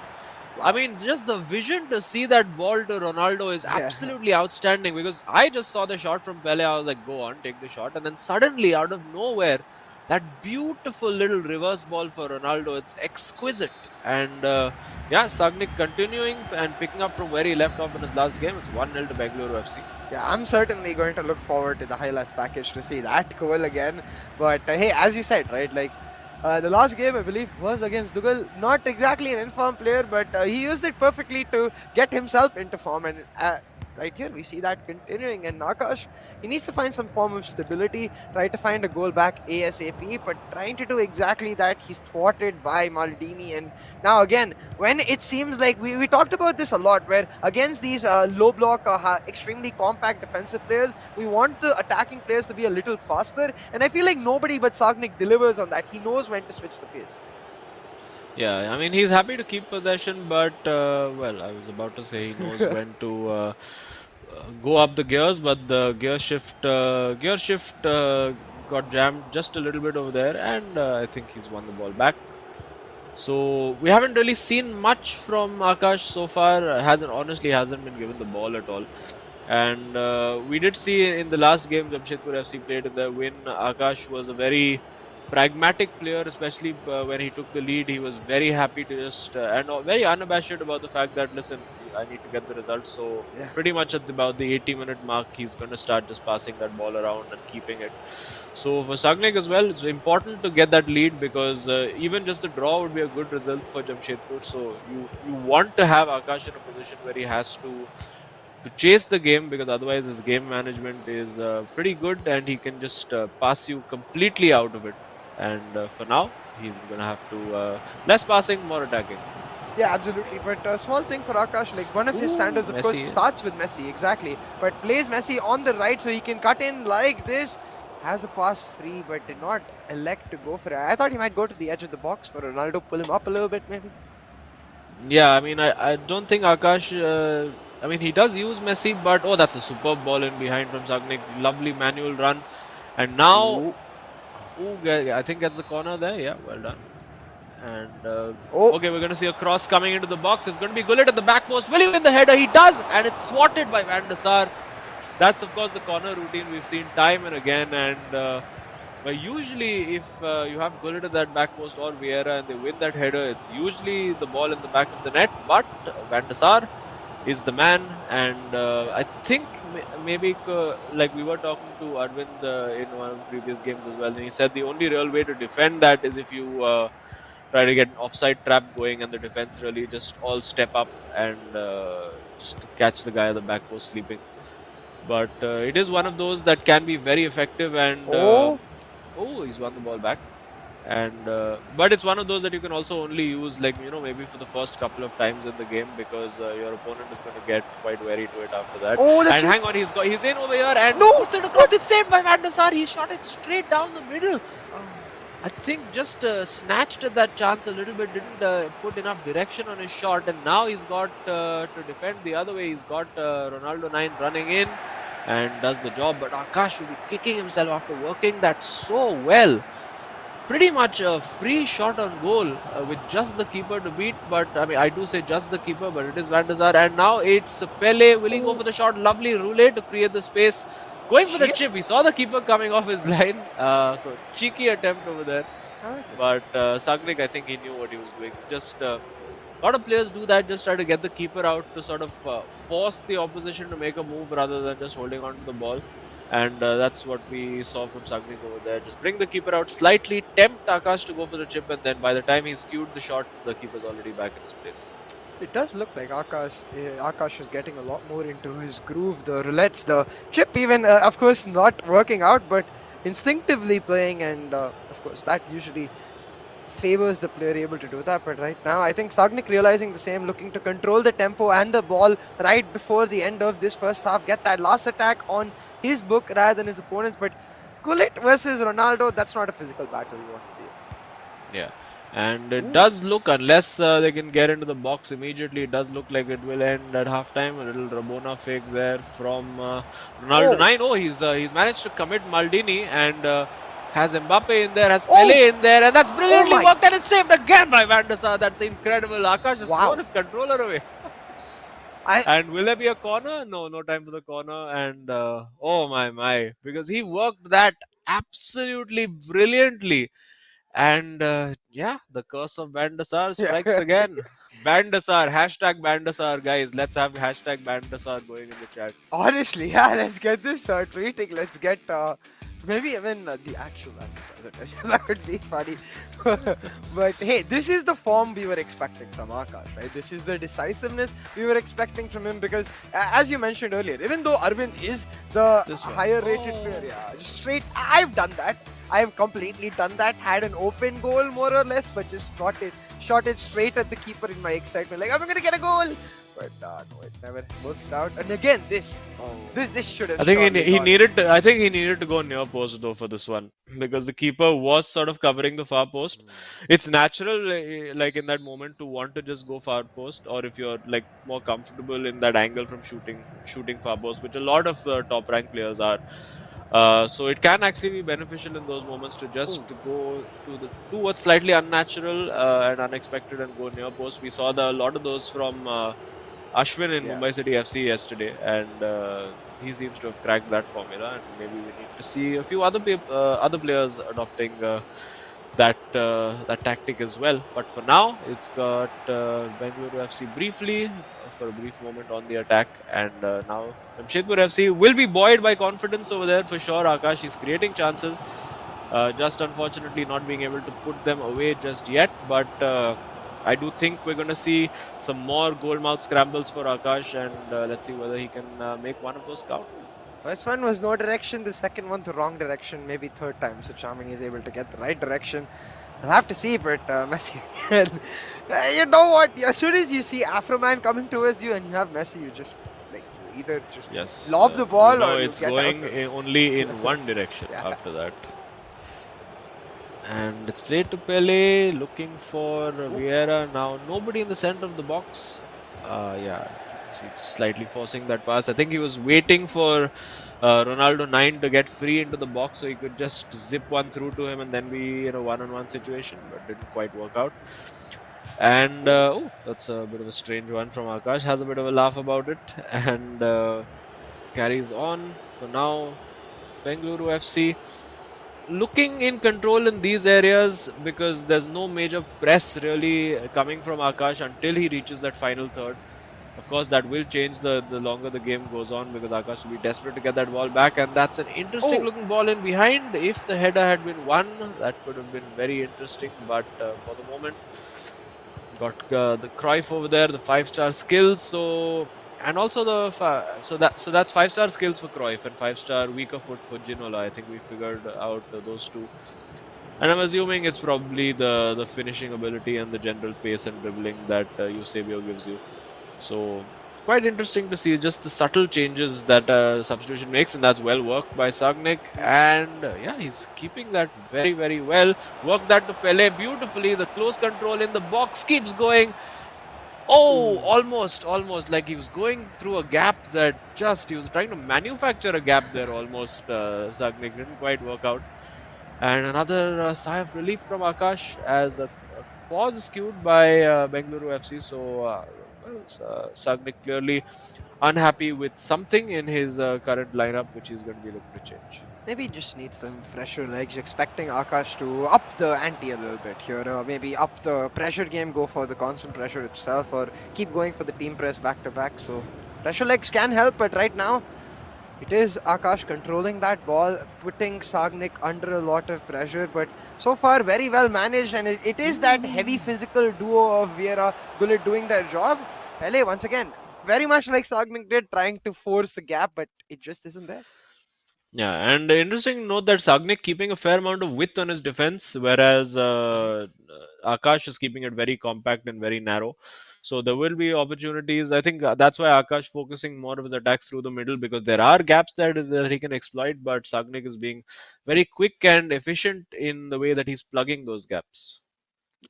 I mean, just the vision to see that ball to Ronaldo is absolutely outstanding, because I just saw the shot from Pele. I was like, go on, take the shot. And then suddenly, out of nowhere, that beautiful little reverse ball for Ronaldo. It's exquisite. And Sagnik continuing and picking up from where he left off in his last game. It's 1-0 to Bengaluru FC. Yeah, I'm certainly going to look forward to the highlights package to see that goal again. But hey, as you said, right, like the last game, I believe, was against Dougal. Not exactly an informed player, but he used it perfectly to get himself into form. And right here we see that continuing, and Nakash, he needs to find some form of stability, try to find a goal back ASAP, but trying to do exactly that, he's thwarted by Maldini. And now again, when it seems like we talked about this a lot, where against these low block, extremely compact defensive players, we want the attacking players to be a little faster, and I feel like nobody but Sagnik delivers on that. He knows when to switch the pace. Yeah, I mean, he's happy to keep possession, but well, I was about to say he knows when to go up the gears, but the gear shift got jammed just a little bit over there, and I think he's won the ball back. So we haven't really seen much from Akash so far. Hasn't been given the ball at all. And we did see in the last game Jamshedpur FC played in the win. Akash was a very pragmatic player, especially when he took the lead. He was very happy to just and very unabashed about the fact that, listen, I need to get the result. So Yeah. pretty much at about the 80-minute mark, he's going to start just passing that ball around and keeping it. So for Sagnik as well, it's important to get that lead, because even just the draw would be a good result for Jamshedpur. So you want to have Akash in a position where he has to chase the game, because otherwise his game management is pretty good and he can just pass you completely out of it. And for now, he's gonna have to less passing, more attacking. Yeah, absolutely. But a small thing for Akash, like one of his standards, of course, Messi. starts with Messi, exactly. But plays Messi on the right so he can cut in like this. Has the pass free, but did not elect to go for it. I thought he might go to the edge of the box for Ronaldo, pull him up a little bit, maybe. Yeah, I mean, I don't think Akash. I mean, he does use Messi, but oh, that's a superb ball in behind from Sagnik. Lovely manual run, and now, Ooh. I think gets the corner there. Yeah, well done. And Oh, okay, we're going to see a cross coming into the box. It's going to be Gullit at the back post. Will he win the header? He does, and it's thwarted by Van der Sar. That's of course the corner routine we've seen time and again. And but usually, if you have Gullit at that back post or Vieira and they win that header, it's usually the ball in the back of the net. But Van der Sar is the man, and I think maybe like we were talking to Arvind in one of the previous games as well, and he said the only real way to defend that is if you try to get an offside trap going and the defense really just all step up and just catch the guy at the back post sleeping. But it is one of those that can be very effective, and he's won the ball back. And but it's one of those that you can also only use, like, maybe for the first couple of times in the game, because your opponent is going to get quite wary to it after that. oh, that's And hang on, he's in over here and No! puts it across. It's saved by Van der Sar. He shot it straight down the middle. I think just snatched at that chance a little bit, didn't put enough direction on his shot, and now he's got to defend the other way. He's got Ronaldo 9 running in and does the job, but Akash will be kicking himself after working that so well. Pretty much a free shot on goal with just the keeper to beat, but I mean, I do say just the keeper, but it is Van der Sar, and now it's Pele. Will he go for the shot? Lovely roulette to create the space. Going for the chip. We saw the keeper coming off his line, so cheeky attempt over there. Okay. But Sagnik, I think he knew what he was doing. Just a lot of players do that, just try to get the keeper out to sort of force the opposition to make a move rather than just holding on to the ball. And that's what we saw from Sagnik over there. Just bring the keeper out slightly, tempt Akash to go for the chip, and then by the time he skewed the shot, the keeper's already back in his place. It does look like Akash is getting a lot more into his groove. The roulettes, the chip, even of course not working out, but instinctively playing, and of course that usually favors the player able to do that. But right now, I think Sagnik realizing the same, looking to control the tempo and the ball right before the end of this first half, get that last attack on his book rather than his opponents. But Gullit versus Ronaldo, that's not a physical battle you want to be. Yeah. And it does look, unless they can get into the box immediately, it does look like it will end at halftime. A little Rabona fake there from Ronaldo 9. Oh, he's managed to commit Maldini and has Mbappe in there, has Pele in there, and that's brilliantly worked, and it's saved again by Van der Sar. That's incredible. Akash has thrown his controller away. And will there be a corner? No time for the corner. And oh my, because he worked that absolutely brilliantly. And yeah, the curse of Van der Sar strikes again. Van der Sar, hashtag Van der Sar, guys. Let's have hashtag Van der Sar going in the chat. Honestly, yeah, let's get this tweeting. Let's get Maybe even the actual answer. That would be funny. But hey, this is the form we were expecting from Akash, right? This is the decisiveness we were expecting from him because, as you mentioned earlier, even though Arvind is the This one. higher rated player, yeah, just straight. I've done that. I have completely done that. Had an open goal more or less, but just shot it straight at the keeper in my excitement. Like I'm gonna get a goal. But no, it never works out. And again, this should have. I think surely he gone. needed to, I think he needed to go near post though for this one because the keeper was sort of covering the far post. It's natural like in that moment to want to just go far post, or if you're like more comfortable in that angle from shooting far post, which a lot of top rank players are. So it can actually be beneficial in those moments to just go to what's slightly unnatural and unexpected and go near post. We saw a lot of those from Ashwin in Yeah. Mumbai City FC yesterday, and he seems to have cracked that formula. And maybe we need to see a few other players adopting that tactic as well. But for now, it's got Bengaluru FC briefly for a brief moment on the attack, and now Jamshedpur FC will be buoyed by confidence over there for sure. Akash is creating chances, just unfortunately not being able to put them away just yet. But I do think we're going to see some more goal mouth scrambles for Akash, and let's see whether he can make one of those count. First one was no direction, the second one the wrong direction, maybe third time. So Charming is able to get the right direction. We'll have to see, but Messi again. You know what? As soon as you see Afroman coming towards you and you have Messi, you just like you either just lob the ball or it's you get going out. only in one direction Yeah. after that. And it's played to Pele, looking for Vieira. Now nobody in the center of the box. Yeah, see, slightly forcing that pass. I think he was waiting for Ronaldo 9 to get free into the box so he could just zip one through to him and then be in a one-on-one situation, but didn't quite work out. And that's a bit of a strange one from Akash. Has a bit of a laugh about it and carries on. For now, Bengaluru FC looking in control in these areas because there's no major press really coming from Akash until he reaches that final third. Of course, that will change the longer the game goes on because Akash will be desperate to get that ball back, and that's an interesting looking ball in behind. If the header had been won, that could have been very interesting, but for the moment, got the Cruyff over there, the 5-star skills. So and also so that's 5-star skills for Cruyff and 5-star weaker foot for Ginola. I think we figured out those two. And I'm assuming it's probably the finishing ability and the general pace and dribbling that Eusebio gives you. So quite interesting to see just the subtle changes that Substitution makes, and that's well worked by Sagnik. And yeah, he's keeping that very, very well. Worked that to Pele beautifully. The close control in the box keeps going. Oh, almost like he was going through a gap that he was trying to manufacture a gap there almost. Sagnik didn't quite work out. And another sigh of relief from Akash as a pause is skewed by Bengaluru FC. So Sagnik clearly unhappy with something in his current lineup, which he's going to be looking to change. Maybe he just needs some fresher legs, expecting Akash to up the ante a little bit here. Maybe up the pressure game, go for the constant pressure itself, or keep going for the team press back to back. So pressure legs can help, but right now it is Akash controlling that ball, putting Sagnik under a lot of pressure, but so far very well managed, and it is that heavy physical duo of Vieira Gullit doing their job. Pele, once again, very much like Sagnik did, trying to force a gap, but it just isn't there. Yeah, and interesting to note that Sagnik keeping a fair amount of width on his defense, whereas Akash is keeping it very compact and very narrow. So there will be opportunities. I think that's why Akash focusing more of his attacks through the middle because there are gaps that he can exploit, but Sagnik is being very quick and efficient in the way that he's plugging those gaps.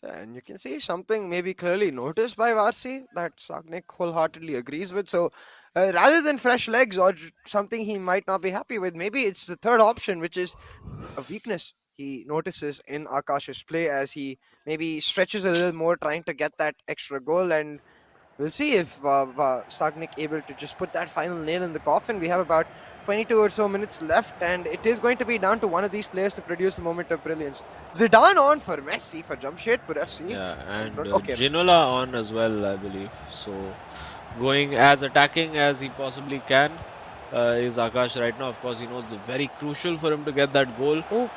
And you can see something maybe clearly noticed by Varsi that Sagnik wholeheartedly agrees with. So rather than fresh legs or something he might not be happy with, maybe it's the third option, which is a weakness he notices in Akash's play as he maybe stretches a little more, trying to get that extra goal. And we'll see if Sagnik able to just put that final nail in the coffin. We have about 22 or so minutes left, and it is going to be down to one of these players to produce a moment of brilliance. Zidane on for Messi for Jamshedpur FC. Yeah, and Ginola on as well, I believe. So going as attacking as he possibly can. is Akash right now. Of course, he knows it's very crucial for him to get that goal. Oh,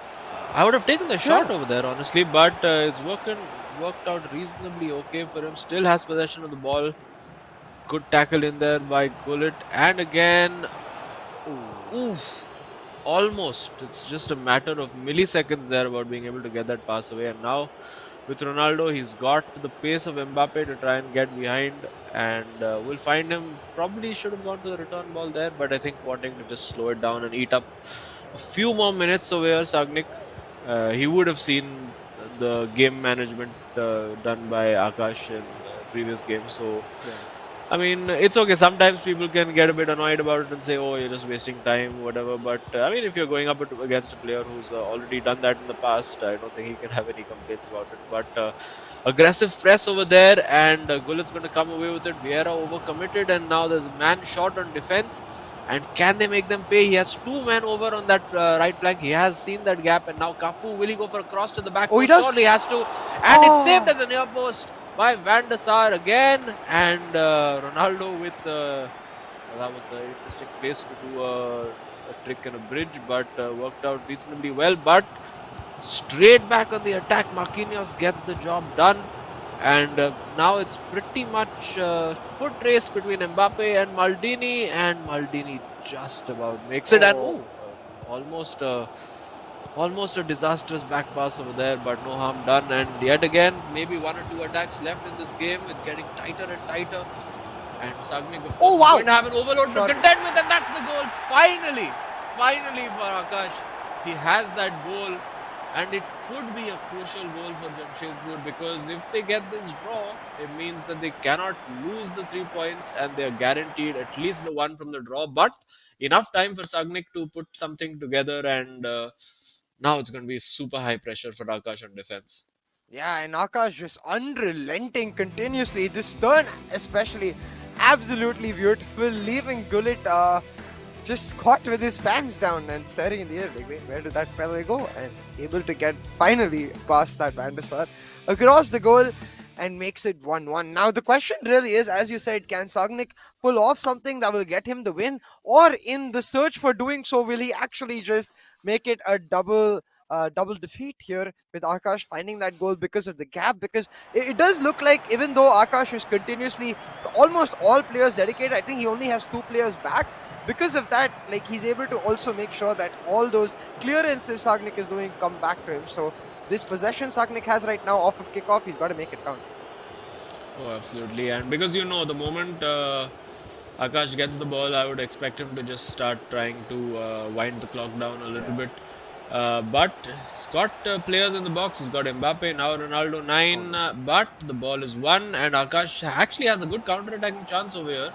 I would have taken the shot yeah. over there, honestly, but it's worked out reasonably okay for him. Still has possession of the ball. Good tackle in there by Gullit, and again, oof, almost. It's just a matter of milliseconds there about being able to get that pass away. And now with Ronaldo, he's got the pace of Mbappe to try and get behind, and we'll find him. Probably should have gone to the return ball there, but I think wanting to just slow it down and eat up a few more minutes over here, Sagnik, he would have seen the game management done by Akash in previous games. So, Yeah. I mean, it's okay. Sometimes people can get a bit annoyed about it and say, "Oh, you're just wasting time, whatever." But I mean, if you're going up against a player who's already done that in the past, I don't think he can have any complaints about it. But aggressive press over there, and Gullit's going to come away with it. Vieira overcommitted, and now there's a man short on defense. And can they make them pay? He has two men over on that right flank. He has seen that gap, and now Cafu, will he go for a cross to the back Oh, he post? does. Surely has to, and it's saved Oh, at the near post by Van der Sar again, and Ronaldo with that was an interesting place to do a trick and a bridge, but worked out reasonably well. But straight back on the attack, Marquinhos gets the job done, and now it's pretty much foot race between Mbappe and Maldini just about makes it, and oh. almost. Almost a disastrous back pass over there, but no harm done. And yet again, maybe one or two attacks left in this game. It's getting tighter and tighter. And Sagnik, of course, Oh, is wow. going to have an overload Sure. to contend with, and that's the goal. Finally for Akash, he has that goal, and it could be a crucial goal for Jamshedpur, because if they get this draw, it means that they cannot lose the 3 points, and they are guaranteed at least the one from the draw. But enough time for Sagnik to put something together, and now it's going to be super high pressure for Akash on defense. Yeah, and Akash just unrelenting continuously. This turn, especially, absolutely beautiful. Leaving Gullit just caught with his pants down and staring in the air. Like, wait, where did that fella go? And able to get finally past that Van der Sar across the goal and makes it 1-1. Now, the question really is, as you said, can Sagnik pull off something that will get him the win? Or in the search for doing so, will he actually just make it a double defeat here with Akash finding that goal because of the gap? Because it does look like, even though Akash is continuously almost all players dedicated, I think he only has two players back. Because of that, like, he's able to also make sure that all those clearances Sagnik is doing come back to him. So this possession Sagnik has right now off of kickoff, he's got to make it count. Oh, absolutely. And because the moment Akash gets the ball, I would expect him to just start trying to wind the clock down a little bit. But he's got players in the box. He's got Mbappe, now Ronaldo 9, but the ball is won, and Akash actually has a good counter-attacking chance over here.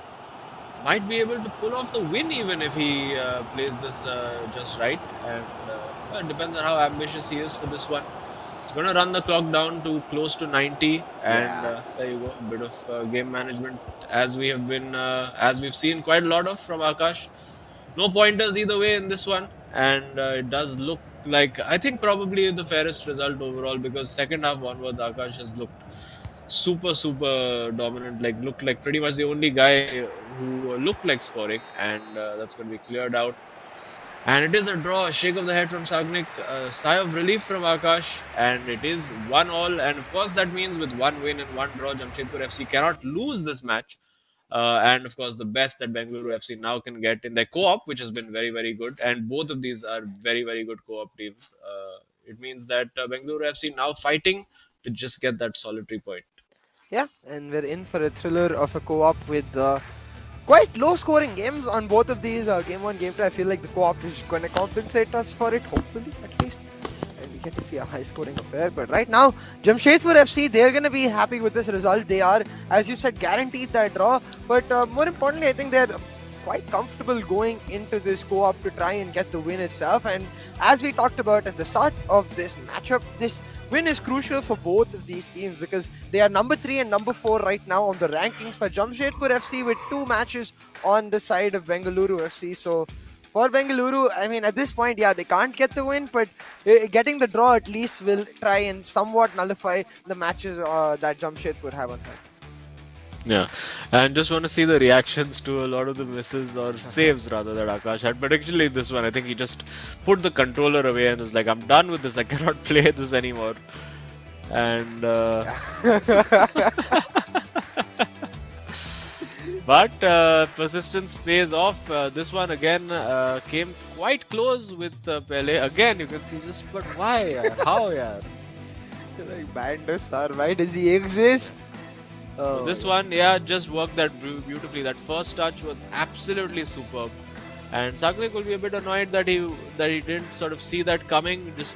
Might be able to pull off the win even if he plays this just right, and it depends on how ambitious he is for this one. It's going to run the clock down to close to 90, and there you go, a bit of game management as we've seen quite a lot of from Akash. No pointers either way in this one, and it does look like, I think, probably the fairest result overall, because second half onwards Akash has looked super dominant, like looked like pretty much the only guy who looked like scoring, and that's going to be cleared out. And it is a draw, a shake of the head from Sagnik, a sigh of relief from Akash, and it is 1-1. And of course, that means with one win and one draw, Jamshedpur FC cannot lose this match. And of course, the best that Bengaluru FC now can get in their co-op, which has been very good, and both of these are very good co-op teams. It means that Bengaluru FC now fighting to just get that solitary point. Yeah, and we're in for a thriller of a co-op with quite low scoring games on both of these. Game 1, Game 2, I feel like the co-op is going to compensate us for it, hopefully, at least. And we get to see a high scoring affair. But right now, Jamshedpur FC, they're going to be happy with this result. They are, as you said, guaranteed that draw. But more importantly, I think they're quite comfortable going into this co-op to try and get the win itself. And as we talked about at the start of this matchup, this win is crucial for both of these teams because they are number 3 and number 4 right now on the rankings for Jamshedpur FC with 2 matches on the side of Bengaluru FC. So for Bengaluru, I mean, at this point, yeah, they can't get the win, but getting the draw at least will try and somewhat nullify the matches that Jamshedpur have on hand. Yeah, and just want to see the reactions to a lot of the misses or saves rather that Akash had. Particularly this one, I think he just put the controller away and was like, "I'm done with this. I cannot play this anymore." And but persistence pays off. This one again came quite close with Pele. Again, you can see just, but why? How? Yeah. Like Bandosar, why does he exist? So Oh this yeah. one, yeah, just worked that beautifully. That first touch was absolutely superb. And Sagnik will be a bit annoyed that he didn't sort of see that coming. Just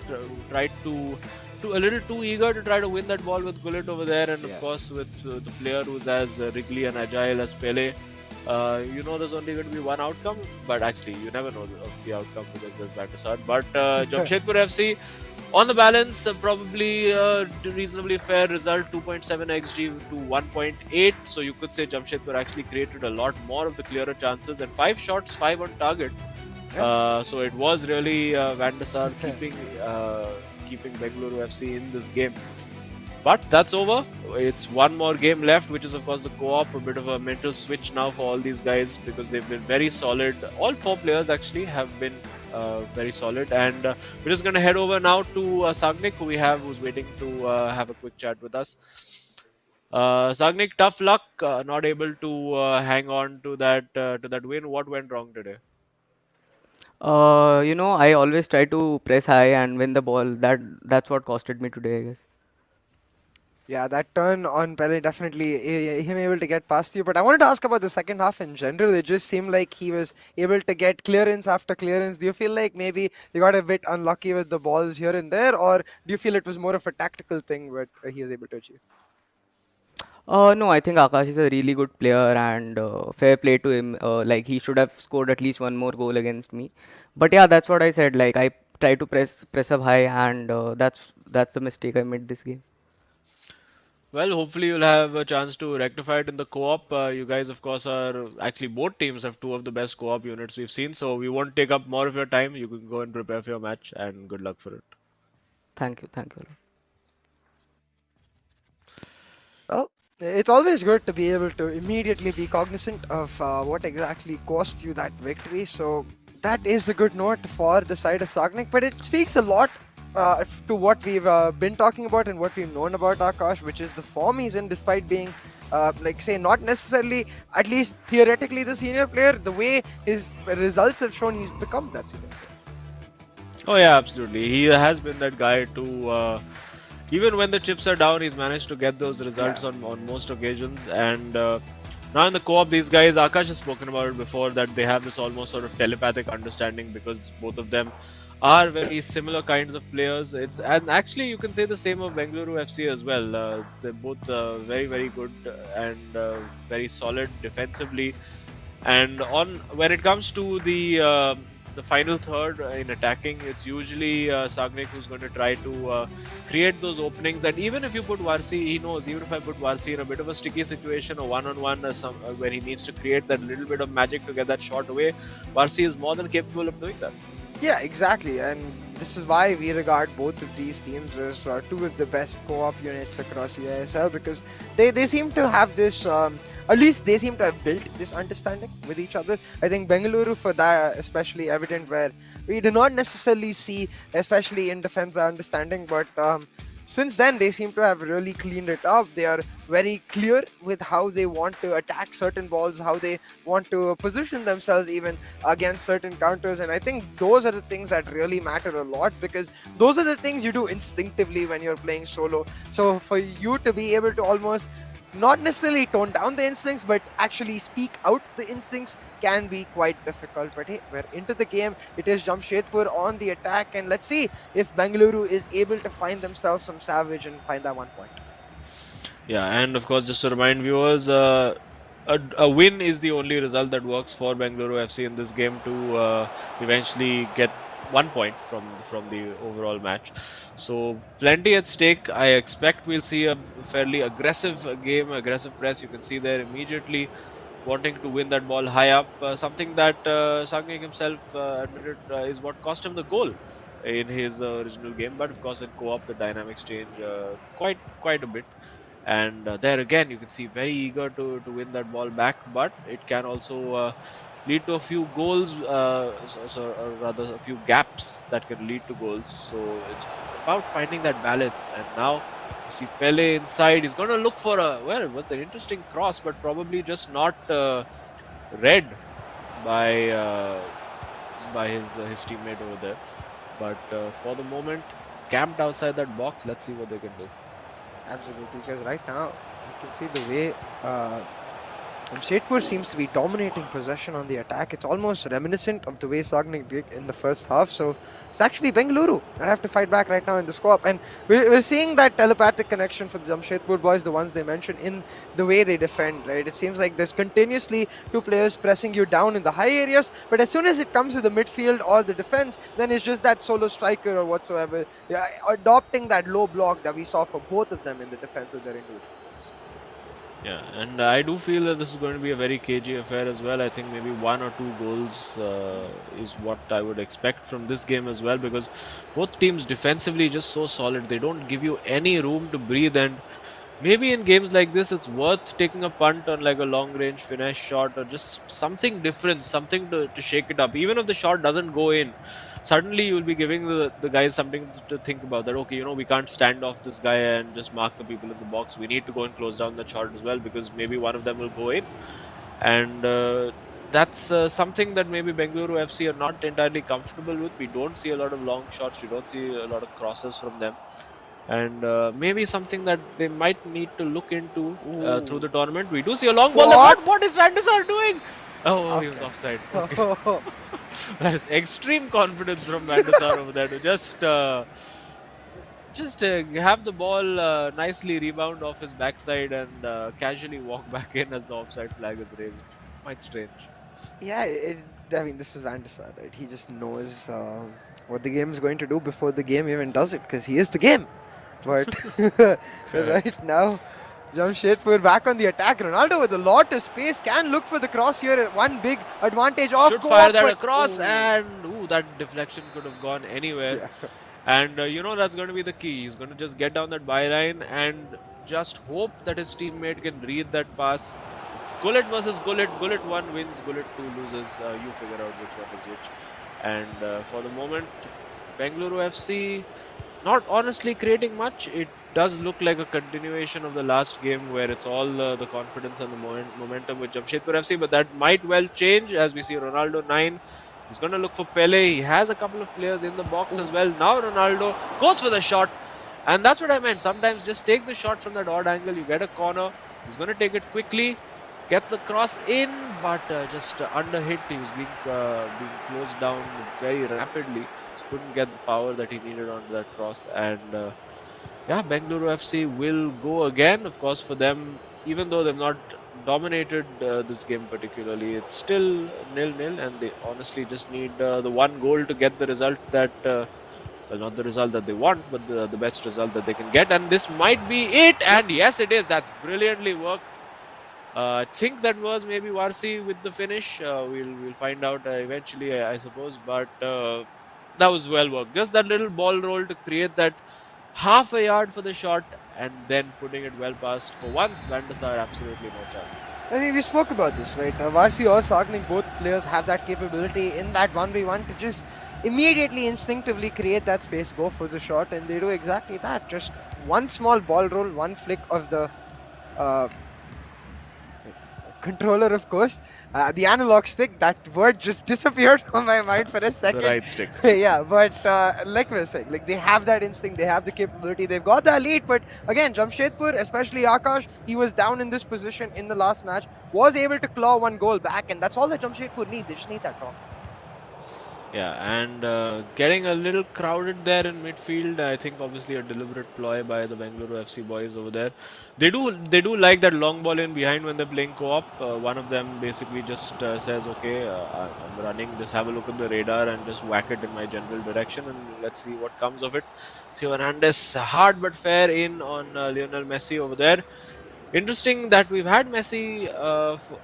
tried to a little too eager to try to win that ball with Gullit over there, and of Yeah. course with the player who's as wriggly and agile as Pele. You know there's only going to be one outcome, but actually you never know of the outcome because there's Bandasar. But Jamshedpur FC, on the balance, probably a reasonably fair result, 2.7 xg to 1.8. So you could say Jamshedpur actually created a lot more of the clearer chances, and 5 shots, 5 on target. Yeah. So it was really Van der Sar keeping Bengaluru FC in this game. But that's over. It's one more game left, which is of course the co-op. A bit of a mental switch now for all these guys because they've been very solid. All 4 players actually have been very solid, and we're just gonna head over now to Sagnik, who's waiting to have a quick chat with us. Sagnik, tough luck, not able to hang on to that win. What went wrong today? I always try to press high and win the ball. That's what costed me today, I guess. Yeah, that turn on Pele definitely him able to get past you. But I wanted to ask about the second half in general. It just seemed like he was able to get clearance after clearance. Do you feel like maybe he got a bit unlucky with the balls here and there, or do you feel it was more of a tactical thing what he was able to achieve? No, I think Akash is a really good player and fair play to him. Like he should have scored at least one more goal against me. But yeah, that's what I said. Like I try to press up high, and that's the mistake I made this game. Well, hopefully you'll have a chance to rectify it in the co-op. You guys, of course, are actually both teams have 2 of the best co-op units we've seen, so we won't take up more of your time. You can go and prepare for your match, and good luck for it. Thank you. Well, it's always good to be able to immediately be cognizant of what exactly cost you that victory. So that is a good note for the side of Sagnik, but it speaks a lot to what we've been talking about and what we've known about Akash, which is the form he's in, despite being. Like say not necessarily at least theoretically the senior player, the way his results have shown he's become that senior player. Oh yeah, absolutely. He has been that guy to even when the chips are down, he's managed to get those Yeah. results on most occasions. And now in the co-op, these guys, Akash has spoken about it before, that they have this almost sort of telepathic understanding because both of them are very similar kinds of players. It's and actually you can say the same of Bengaluru FC as well. They're both very good and very solid defensively. And on when it comes to the final third in attacking, it's usually Sagnik who's going to try to create those openings. And even if you put Varsi, he knows even if I put Varsi in a bit of a sticky situation or one-on-one where he needs to create that little bit of magic to get that shot away, Varsi is more than capable of doing that. Yeah, exactly, and this is why we regard both of these teams as two of the best co-op units across eISL because they seem to have this. At least they seem to have built this understanding with each other. I think Bengaluru for that especially evident where we do not necessarily see, especially in defense, the understanding, but since then they seem to have really cleaned it up. They are very clear with how they want to attack certain balls, how they want to position themselves even against certain counters, and I think those are the things that really matter a lot because those are the things you do instinctively when you're playing solo. So for you to be able to almost not necessarily tone down the instincts but actually speak out the instincts can be quite difficult. But hey, we're into the game. It is Jamshedpur on the attack, and let's see if Bengaluru is able to find themselves some savage and find that 1 point. Yeah, and of course, just to remind viewers, a win is the only result that works for Bengaluru FC in this game to eventually get 1 point from the overall match. So plenty at stake. I expect we'll see a fairly aggressive game, aggressive press. You can see there immediately wanting to win that ball high up. Something that Sagnik himself admitted is what cost him the goal in his original game. But of course, in co-op, the dynamics change quite a bit. And there again, you can see very eager to win that ball back, but it can also lead to a few goals, or rather a few gaps that can lead to goals. So it's about finding that balance. And now you see Pele inside. He's going to look for it was an interesting cross, but probably just not read by his teammate over there. But for the moment, camped outside that box. Let's see what they can do. Absolutely, because right now you can see the way Jamshedpur seems to be dominating possession on the attack. It's almost reminiscent of the way Sagnik did in the first half. So it's actually Bengaluru that have to fight back right now in the squad. And we're seeing that telepathic connection for the Jamshedpur boys, the ones they mentioned, in the way they defend, right? It seems like there's continuously two players pressing you down in the high areas, but as soon as it comes to the midfield or the defense, then it's just that solo striker or whatsoever, adopting that low block that we saw for both of them in the defense of their individual. Yeah, and I do feel that this is going to be a very cagey affair as well. I think maybe 1 or 2 goals is what I would expect from this game as well, because both teams defensively just so solid. They don't give you any room to breathe, and maybe in games like this, it's worth taking a punt on like a long range finesse shot or just something different, something to shake it up. Even if the shot doesn't go in, suddenly you'll be giving the guys something to think about, that okay, we can't stand off this guy and just mark the people in the box. We need to go and close down the shot as well, because maybe one of them will go in. And that's something that maybe Bengaluru FC are not entirely comfortable with. We don't see a lot of long shots, we don't see a lot of crosses from them. And maybe something that they might need to look into through the tournament. We do see a long ball. What is Van der Sar doing? Oh, he was offside. Okay. That is extreme confidence from Van der Sar over there to just have the ball nicely rebound off his backside and casually walk back in as the offside flag is raised. Quite strange. Yeah, I mean, this is Van der Sar, right? He just knows what the game is going to do before the game even does it, because he is the game. But right now, Jamshedpur back on the attack. Ronaldo with a lot of space can look for the cross here. One big advantage off. Should fire that across, and that deflection could have gone anywhere. Yeah. And that's going to be the key. He's going to just get down that byline and just hope that his teammate can read that pass. It's Gullit versus Gullit. Gullit 1 wins, Gullit 2 loses. You figure out which one is which. And for the moment, Bengaluru FC not honestly creating much. It does look like a continuation of the last game, where it's all the confidence and the momentum with Jamshedpur FC, but that might well change as we see Ronaldo 9. He's going to look for Pele. He has a couple of players in the box as well. Now Ronaldo goes for the shot, and that's what I meant. Sometimes just take the shot from that odd angle. You get a corner. He's going to take it quickly, gets the cross in, but just under hit. He was being closed down very rapidly. Couldn't get the power that he needed onto that cross. And Bengaluru FC will go again. Of course, for them, even though they've not dominated this game particularly, it's still 0-0, and they honestly just need the one goal to get the result that not the result that they want, but the best result that they can get. And this might be it, and yes, it is. That's brilliantly worked. I think that was maybe Varsi with the finish. We'll find out eventually, I suppose, but that was well worked. Just that little ball roll to create that half a yard for the shot, and then putting it well past. For once, Van der Sar absolutely no chance. I mean, we spoke about this, right? Varsi or Sagnik, both players have that capability in that 1v1 to just immediately, instinctively create that space, go for the shot, and they do exactly that. Just one small ball roll, one flick of the controller, of course. The analog stick, that word just disappeared from my mind for a second. The right stick. Yeah, but like we were saying, like, they have that instinct, they have the capability, they've got the lead. But again, Jamshedpur, especially Akash, he was down in this position in the last match, was able to claw one goal back, and that's all that Jamshedpur need. They just need that top. Yeah, and getting a little crowded there in midfield, I think obviously a deliberate ploy by the Bengaluru FC boys over there. They do like that long ball in behind when they're playing co-op. One of them basically just says, okay, I'm running, just have a look at the radar and just whack it in my general direction, and let's see what comes of it. Theo Hernandez, hard but fair in on Lionel Messi over there. Interesting that we've had Messi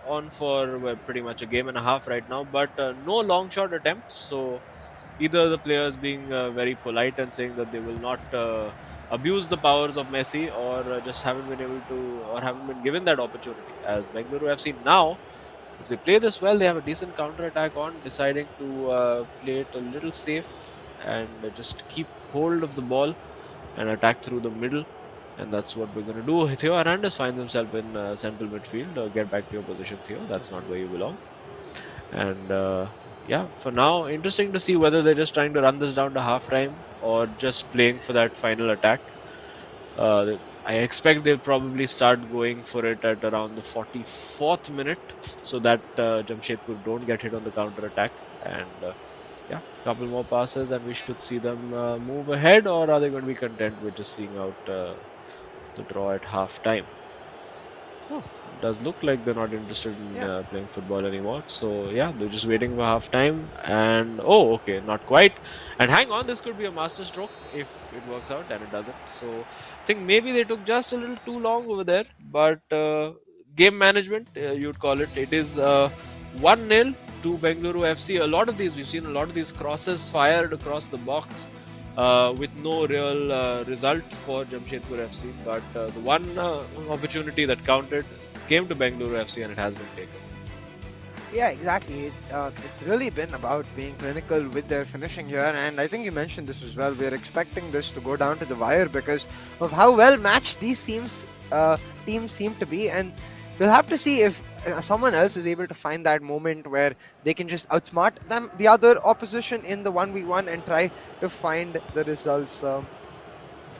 on for pretty much a game and a half right now, but no long shot attempts. So either the players being very polite and saying that they will not abused the powers of Messi, or just haven't been able to, or haven't been given that opportunity. As Bengaluru FC now, if they play this well, they have a decent counter attack on, deciding to play it a little safe and just keep hold of the ball and attack through the middle. And that's what we're going to do. Theo Hernandez finds himself in central midfield. Get back to your position, Theo. That's not where you belong. And yeah, for now, interesting to see whether they're just trying to run this down to half time or just playing for that final attack. I expect they'll probably start going for it at around the 44th minute so that Jamshedpur don't get hit on the counter attack. And yeah, a couple more passes and we should see them move ahead, or are they going to be content with just seeing out the draw at half time? Oh, it does look like they're not interested in playing football anymore. So yeah, they're just waiting for half time. And oh, okay, not quite. And hang on, this could be a master stroke if it works out, and it doesn't. So I think maybe they took just a little too long over there. But game management, you'd call it. It is 1-0 to Bengaluru FC. A lot of these, we've seen a lot of these crosses fired across the box. With no real result for Jamshedpur FC, but the one opportunity that counted came to Bengaluru FC and it has been taken. Yeah, exactly. It's really been about being clinical with their finishing here, and I think you mentioned this as well. We're expecting this to go down to the wire because of how well matched these teams seem to be, and we'll have to see if someone else is able to find that moment where they can just outsmart the other opposition in the 1v1 and try to find the results. Of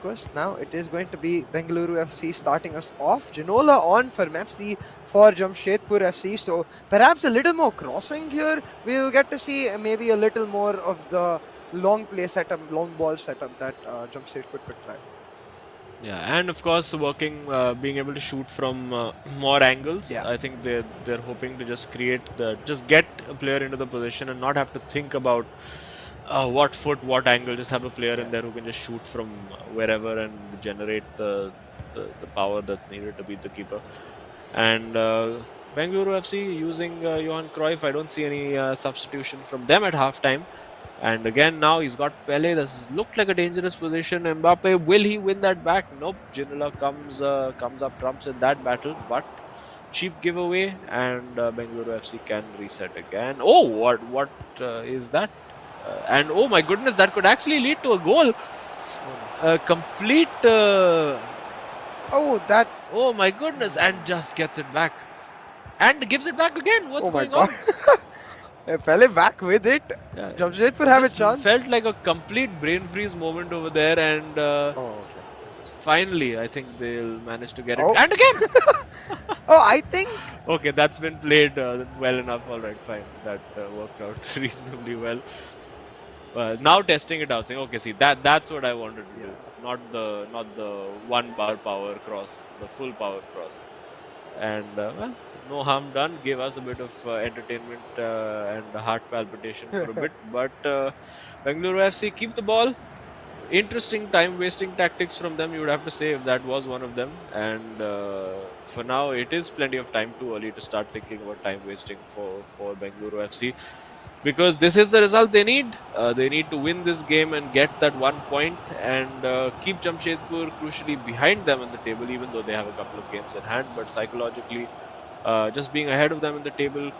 course, now it is going to be Bengaluru FC starting us off. Ginola on for Mepsi for Jamshedpur FC. So perhaps a little more crossing here. We'll get to see maybe a little more of the long play setup, long ball setup that Jamshedpur could try. Yeah, and of course, being able to shoot from more angles. Yeah. I think they're hoping to just just get a player into the position and not have to think about what foot, what angle. Just have a player in there who can just shoot from wherever and generate the power that's needed to beat the keeper. And Bengaluru FC using Johan Cruyff. I don't see any substitution from them at halftime. And again, now he's got Pele. This looked like a dangerous position. Mbappe, will he win that back? Nope. Ginola comes up trumps in that battle, but cheap giveaway, and Bengaluru FC can reset again. Oh, what is that? And oh my goodness, that could actually lead to a goal. Complete. Oh my goodness, and just gets it back, and gives it back again. What's going on? Pele back with it. Yeah. Jamshedpur have a chance. Felt like a complete brain freeze moment over there, and finally, I think they'll manage to get it. And again! I think... Okay, that's been played well enough. Alright, fine. That worked out reasonably well. Now testing it out, saying, okay, see, that's what I wanted to do. Not the 1 bar power cross, the full power cross. And well, no harm done. Gave us a bit of entertainment and heart palpitation for a bit. But Bengaluru FC keep the ball. Interesting time-wasting tactics from them, you would have to say, if that was one of them. And for now, it is plenty of time too early to start thinking about time-wasting for Bengaluru FC. Because this is the result they need. They need to win this game and get that 1 point and keep Jamshedpur crucially behind them in the table, even though they have a couple of games in hand. But psychologically, just being ahead of them in the table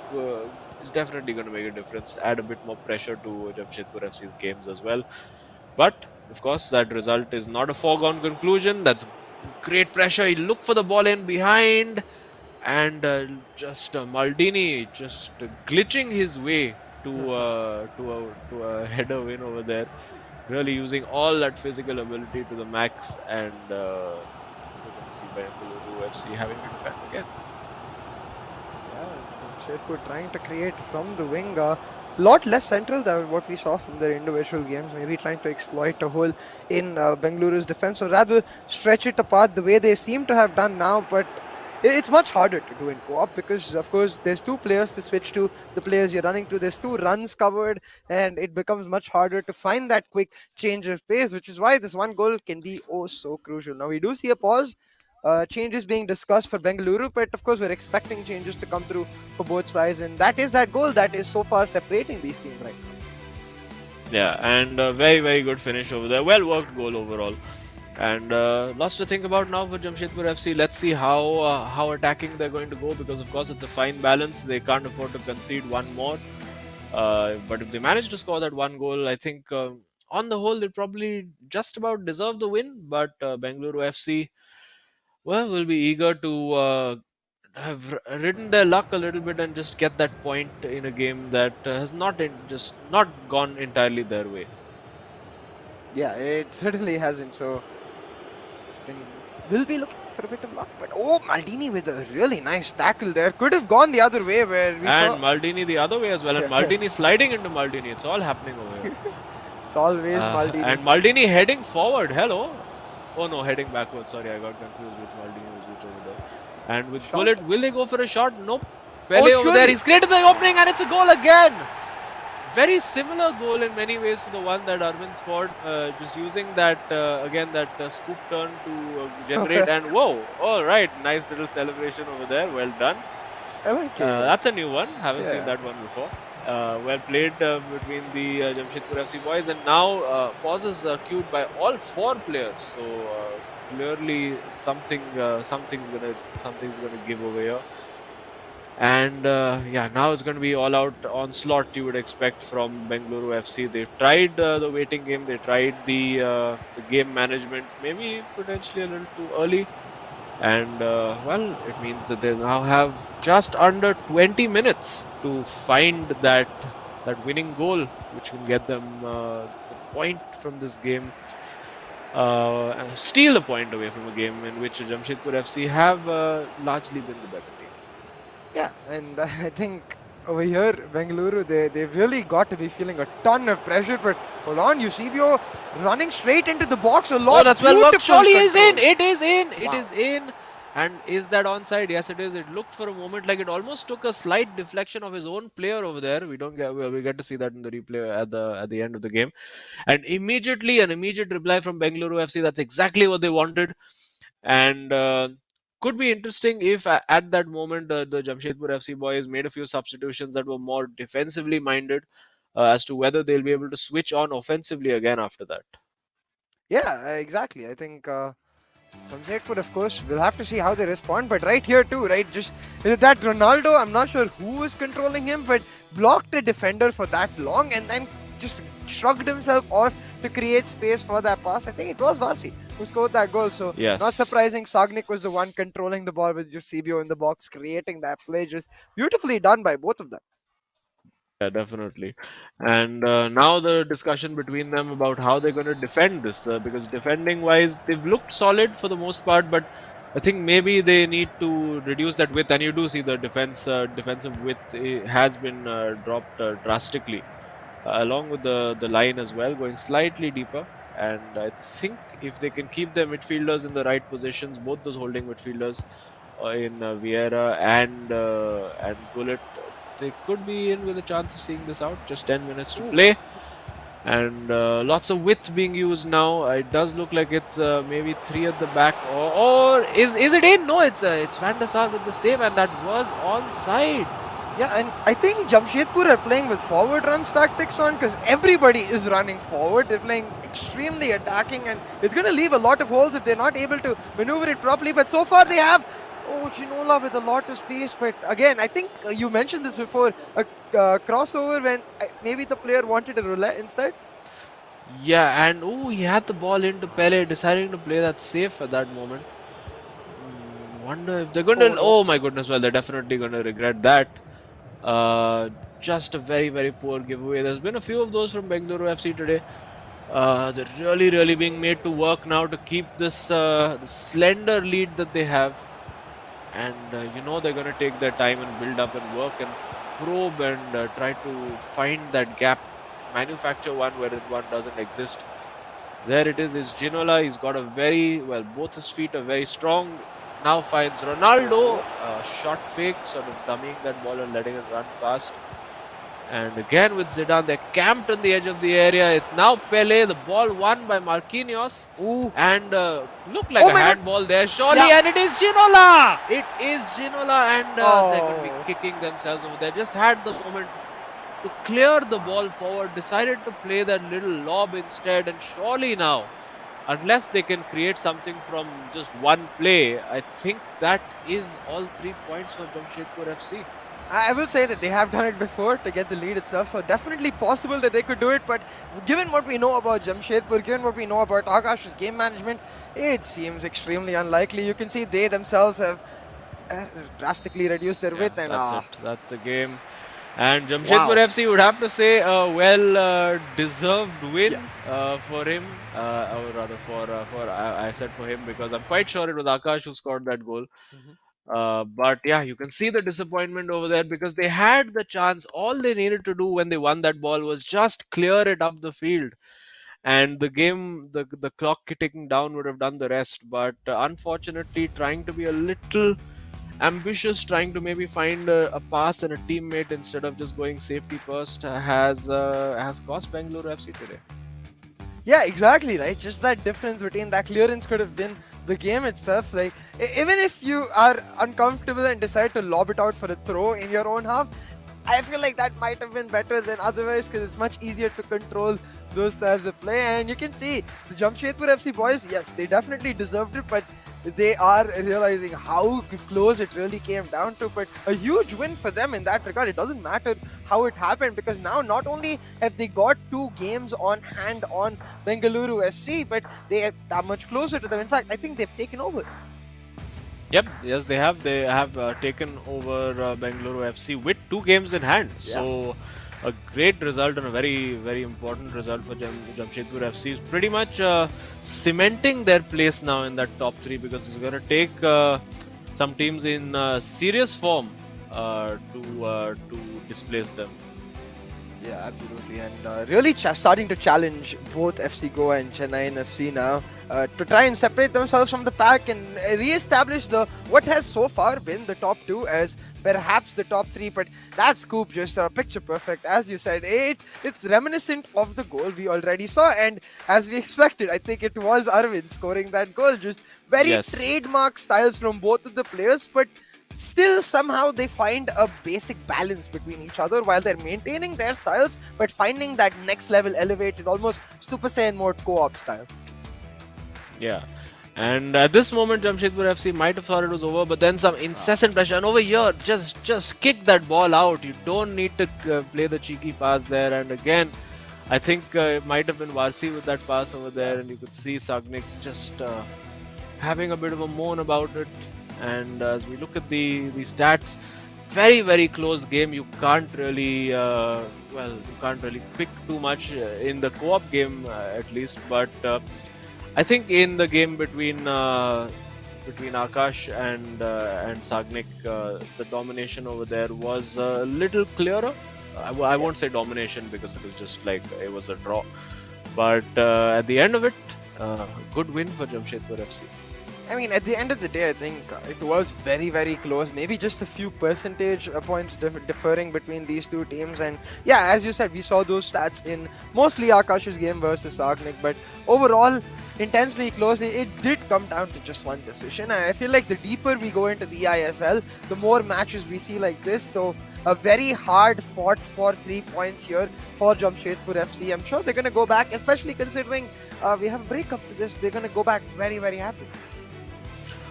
is definitely going to make a difference. Add a bit more pressure to Jamshedpur FC's games as well. But of course, that result is not a foregone conclusion. That's great pressure. He looked for the ball in behind, and just Maldini just glitching his way to a header win over there. Really using all that physical ability to the max, and we're going to see Bengaluru FC having to defend again. Yeah, Jamshedpur trying to create from the wing. Lot less central than what we saw from their individual games, maybe trying to exploit a hole in Bengaluru's defense, or rather stretch it apart the way they seem to have done now. But it's much harder to do in co-op because, of course, there's 2 players to switch to, the players you're running to, there's 2 runs covered, and it becomes much harder to find that quick change of pace, which is why this 1 goal can be oh so crucial. Now we do see a pause. Changes being discussed for Bengaluru, but of course we're expecting changes to come through for both sides, and that is that goal that is so far separating these teams right now. Yeah, and a very, very good finish over there. Well worked goal overall. And lots to think about now for Jamshedpur FC. Let's see how attacking they're going to go, because of course it's a fine balance. They can't afford to concede one more. But if they manage to score that one goal, I think on the whole they probably just about deserve the win. But Bengaluru FC, well, will be eager to have ridden their luck a little bit and just get that point in a game that has just not gone entirely their way. Yeah, it certainly hasn't. So I think we'll be looking for a bit of luck. But oh, Maldini with a really nice tackle there. Could have gone the other way where we And saw. Maldini the other way as well, and Maldini sliding into Maldini. It's all happening over here. It's always Maldini. And Maldini heading forward. Hello. Oh no, heading backwards. Sorry, I got confused with Maldini was which over there. And with Shot? Bullet, will they go for a shot? Nope. Pele over there. surely. He's created the opening and it's a goal again. Very similar goal in many ways to the one that Arvind scored. Just using that scoop turn to generate. And whoa! All right, nice little celebration over there. Well done. I like it. That's a new one. Haven't Yeah. seen that one before. Well played between the Jamshedpur FC boys, and now pauses cued by all four players. So clearly something's gonna give over here. And yeah, now it's going to be all out onslaught you would expect from Bengaluru FC. They tried the waiting game, they tried the game management, maybe potentially a little too early. And well, it means that they now have just under 20 minutes to find that winning goal, which can get them the point from this game, and steal a point away from a game in which Jamshedpur FC have largely been the better team. Yeah, and I think over here, Bengaluru, they've really got to be feeling a ton of pressure. But hold on, Eusebio running straight into the box a lot. Oh, that's well worked. Beautiful Surely is in. control. It is in. Wow. It is in. And is that onside? Yes, it is. It looked for a moment like it almost took a slight deflection of his own player over there. We get to see that in the replay at the end of the game. And immediately an immediate reply from Bengaluru FC. That's exactly what they wanted. And could be interesting if at that moment the Jamshedpur FC boys made a few substitutions that were more defensively minded, as to whether they'll be able to switch on offensively again after that. Yeah, exactly. I think Jamshedpur, of course, we'll have to see how they respond. But right here too, right? Just that Ronaldo, I'm not sure who was controlling him, but blocked the defender for that long and then just shrugged himself off to create space for that pass. I think it was Vasi who scored that goal. So Yes. not surprising, Sagnik was the one controlling the ball with Eusebio in the box, creating that play. Just beautifully done by both of them. Yeah, definitely. And now the discussion between them about how they're going to defend this, because defending wise, they've looked solid for the most part, but I think maybe they need to reduce that width. And you do see the defensive width has been dropped drastically, along with the line as well, going slightly deeper. And I think if they can keep their midfielders in the right positions, both those holding midfielders in Vieira and Gullit, they could be in with a chance of seeing this out. Just 10 minutes to play, and lots of width being used now. It does look like it's maybe three at the back, or is it in? No, it's Van der Sar with the save, and that was onside. Yeah, and I think Jamshedpur are playing with forward runs tactics on, because everybody is running forward. They're playing extremely attacking, and it's going to leave a lot of holes if they're not able to maneuver it properly. But so far they have. Oh, Ginola with a lot of space. But again, I think you mentioned this before, a crossover when maybe the player wanted a roulette instead. Yeah, and he had the ball into Pele, deciding to play that safe at that moment. Wonder if they're going to. Oh my goodness! Well, they're definitely going to regret that. Just a very, very poor giveaway. There's been a few of those from Bengaluru FC today. They're really being made to work now to keep this slender lead that they have. And they're going to take their time and build up and work and probe and try to find that gap, manufacture one where one doesn't exist. There it is Ginola. He's got both his feet are very strong. Now finds Ronaldo, shot fake, sort of dummying that ball and letting it run past. And again with Zidane, they're camped on the edge of the area. It's now Pele, the ball won by Marquinhos. Ooh. And looked like a handball there, surely, and it is Ginola! It is Ginola, and they're going to be kicking themselves over there. Just had the moment to clear the ball forward, decided to play that little lob instead, and surely now unless they can create something from just one play, I think that is all 3 points for Jamshedpur FC. I will say that they have done it before to get the lead itself, so definitely possible that they could do it. But given what we know about Jamshedpur, given what we know about Akash's game management, it seems extremely unlikely. You can see they themselves have drastically reduced their width, and that's it. That's the game. And Jamshedpur FC would have to say a well-deserved win for him, or rather for I said for him because I'm quite sure it was Akash who scored that goal. But yeah, you can see the disappointment over there because they had the chance. All they needed to do when they won that ball was just clear it up the field, and the game, the clock ticking down would have done the rest. But unfortunately, trying to be a little ambitious, trying to maybe find a pass and a teammate instead of just going safety first has cost Bengaluru FC today. Yeah, exactly, right? Just that difference between that clearance could have been the game itself. Like, even if you are uncomfortable and decide to lob it out for a throw in your own half, I feel like that might have been better than otherwise because it's much easier to control those styles of play. And you can see the Jamshedpur FC boys, yes, they definitely deserved it, but they are realizing how close it really came down to. But a huge win for them in that regard. It doesn't matter how it happened because now not only have they got 2 games on hand on Bengaluru FC, but they are that much closer to them. In fact, I think they've taken over. Yep, yes, they have. They have taken over Bengaluru FC with 2 games in hand. So a great result and a very, very important result for Jamshedpur FC. Is pretty much cementing their place now in that top 3 because it's going to take some teams in serious form to displace them. Yeah, absolutely, and really starting to challenge both FC Goa and Chennai FC now to try and separate themselves from the pack and re-establish what has so far been the top 2 as perhaps the top 3. But that scoop just picture perfect, as you said. It's reminiscent of the goal we already saw, and as we expected, I think it was Arvind scoring that goal. Just very trademark styles from both of the players, but still somehow they find a basic balance between each other while they're maintaining their styles but finding that next level elevated, almost Super Saiyan mode co-op style. Yeah, and at this moment Jamshedpur FC might have thought it was over, but then some incessant pressure, and over here just kick that ball out. You don't need to play the cheeky pass there, and again I think it might have been Varsi with that pass over there, and you could see Sagnik just having a bit of a moan about it. And as we look at the stats, very, very close game. You can't really pick too much in the co-op game at least. But I think in the game between Akash and Sagnik, the domination over there was a little clearer. I won't say domination because it was just like it was a draw. But at the end of it, good win for Jamshedpur FC. I mean, at the end of the day, I think it was very, very close. Maybe just a few percentage points differing between these 2 teams. And yeah, as you said, we saw those stats in mostly Akash's game versus Sagnik. But overall, intensely close. It did come down to just one decision. And I feel like the deeper we go into the eISL, the more matches we see like this. So a very hard fought for 3 points here for Jamshedpur FC. I'm sure they're going to go back, especially considering we have a break after this. They're going to go back very, very happy.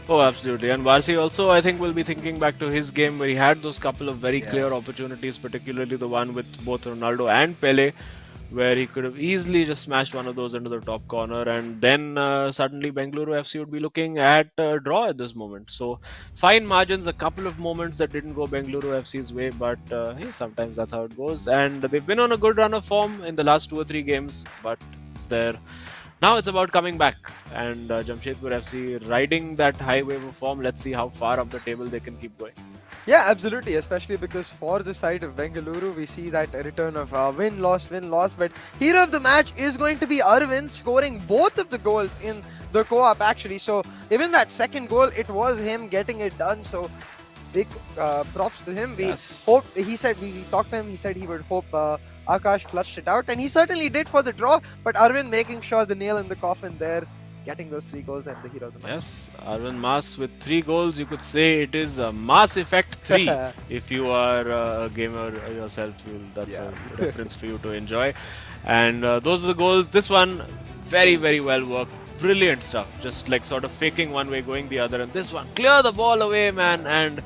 Oh, absolutely. And Varsi also, I think, will be thinking back to his game where he had those couple of very clear opportunities, particularly the one with both Ronaldo and Pele, where he could have easily just smashed one of those into the top corner. And then suddenly Bengaluru FC would be looking at a draw at this moment. So fine margins, a couple of moments that didn't go Bengaluru FC's way, but hey, sometimes that's how it goes. And they've been on a good run of form in the last 2 or 3 games, but it's there. Now it's about coming back, and Jamshedpur FC riding that high wave of form. Let's see how far up the table they can keep going. Yeah, absolutely, especially because for the side of Bengaluru, we see that return of win-loss, but hero of the match is going to be Arvind, scoring both of the goals in the co-op actually. So even that second goal, it was him getting it done. So big props to him. We hoped, he said, we talked to him, he said he would hope Akash clutched it out, and he certainly did for the draw, but Arvind making sure the nail in the coffin there, getting those 3 goals and the hero of the match. Yes, Arvind Mas with 3 goals. You could say it is a Mass Effect 3 if you are a gamer yourself. That's a reference for you to enjoy. And those are the goals. This one, very, very well worked. brilliant stuff. Just like sort of faking one way, going the other, and this one clear the ball away, man. And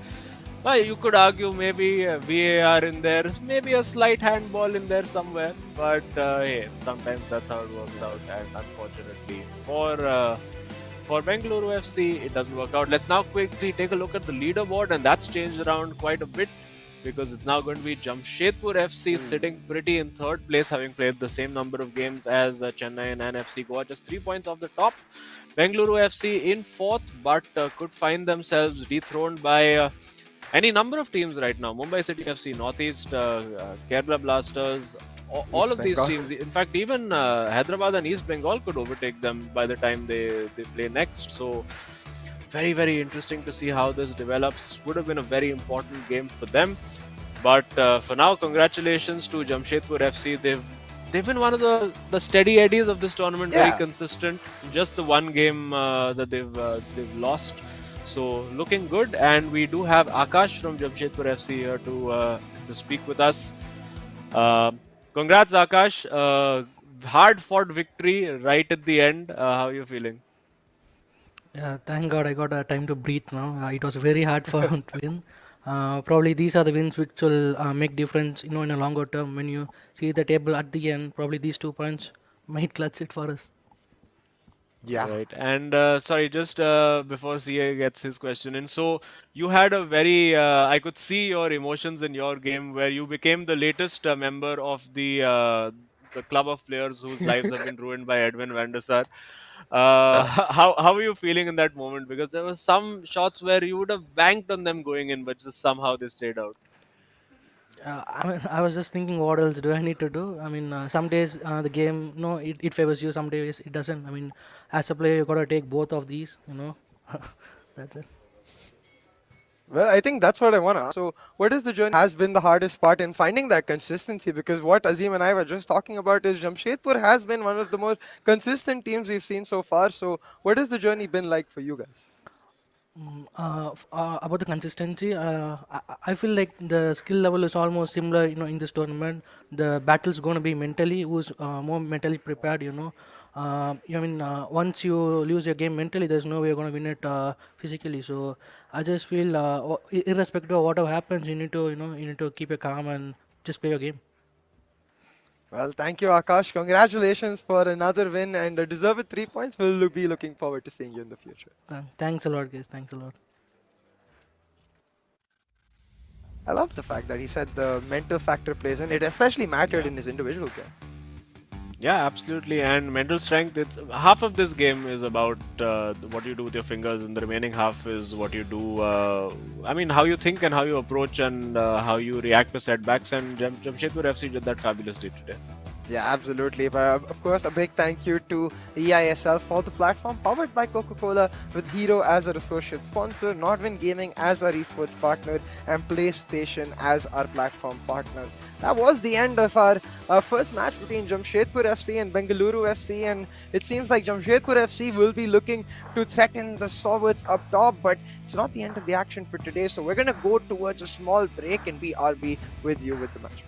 you could argue maybe VAR in there, maybe a slight handball in there somewhere. But hey, sometimes that's how it works out. And unfortunately for Bengaluru FC, it doesn't work out. Let's now quickly take a look at the leaderboard, and that's changed around quite a bit because it's now going to be Jamshedpur FC sitting pretty in third place, having played the same number of games as Chennai and NFC Goa, just 3 points off the top. Bengaluru FC in fourth, but could find themselves dethroned by any number of teams right now. Mumbai City FC, Northeast, Kerala Blasters, all of these teams. In fact, even Hyderabad and East Bengal could overtake them by the time they play next. So very, very interesting to see how this develops. Would have been a very important game for them. But for now, congratulations to Jamshedpur FC. They've been one of the steady eddies of this tournament, very consistent. Just the one game that they've lost. So looking good, and we do have Akash from Jamshedpur FC here to speak with us. Congrats, Akash! Hard-fought victory right at the end. How are you feeling? Yeah, thank God I got time to breathe now. It was very hard for to win. Probably these are the wins which will make difference, in a longer term. When you see the table at the end, probably these 2 points might clutch it for us. Yeah. Right. And sorry, just before CA gets his question in. So you had a very, I could see your emotions in your game where you became the latest member of the club of players whose lives have been ruined by Edwin van der Sar. How are you feeling in that moment? Because there were some shots where you would have banked on them going in, but just somehow they stayed out. I was just thinking, what else do I need to do? Some days the game, it favors you. Some days it doesn't. As a player, you gotta take both of these. That's it. Well, I think that's what I want to ask. So, what is the journey has been the hardest part in finding that consistency? Because what Azim and I were just talking about is Jamshedpur has been one of the most consistent teams we've seen so far. So, what has the journey been like for you guys? About the consistency, I feel like the skill level is almost similar. In this tournament, the battle's going to be mentally. Who's more mentally prepared? Once you lose your game mentally, there's no way you're going to win it physically. So I just feel, irrespective of whatever happens, you need to keep it calm and just play your game. Well, thank you, Akash. Congratulations for another win and a deserved 3 points. We'll be looking forward to seeing you in the future. Thanks a lot, guys. Thanks a lot. I love the fact that he said the mental factor plays in. It especially mattered in his individual game. Yeah, absolutely. And mental strength, it's half of this game is about what you do with your fingers, and the remaining half is what you do. How you think and how you approach and how you react to setbacks. And Jamshedpur FC did that fabulously today. Yeah, absolutely. But of course, a big thank you to eISL for the platform, powered by Coca-Cola, with Hero as our associate sponsor, Nodwin Gaming as our esports partner, and PlayStation as our platform partner. That was the end of our first match between Jamshedpur FC and Bengaluru FC, and it seems like Jamshedpur FC will be looking to threaten the stalwarts up top, but it's not the end of the action for today, so we're going to go towards a small break, and I'll be with you with the match.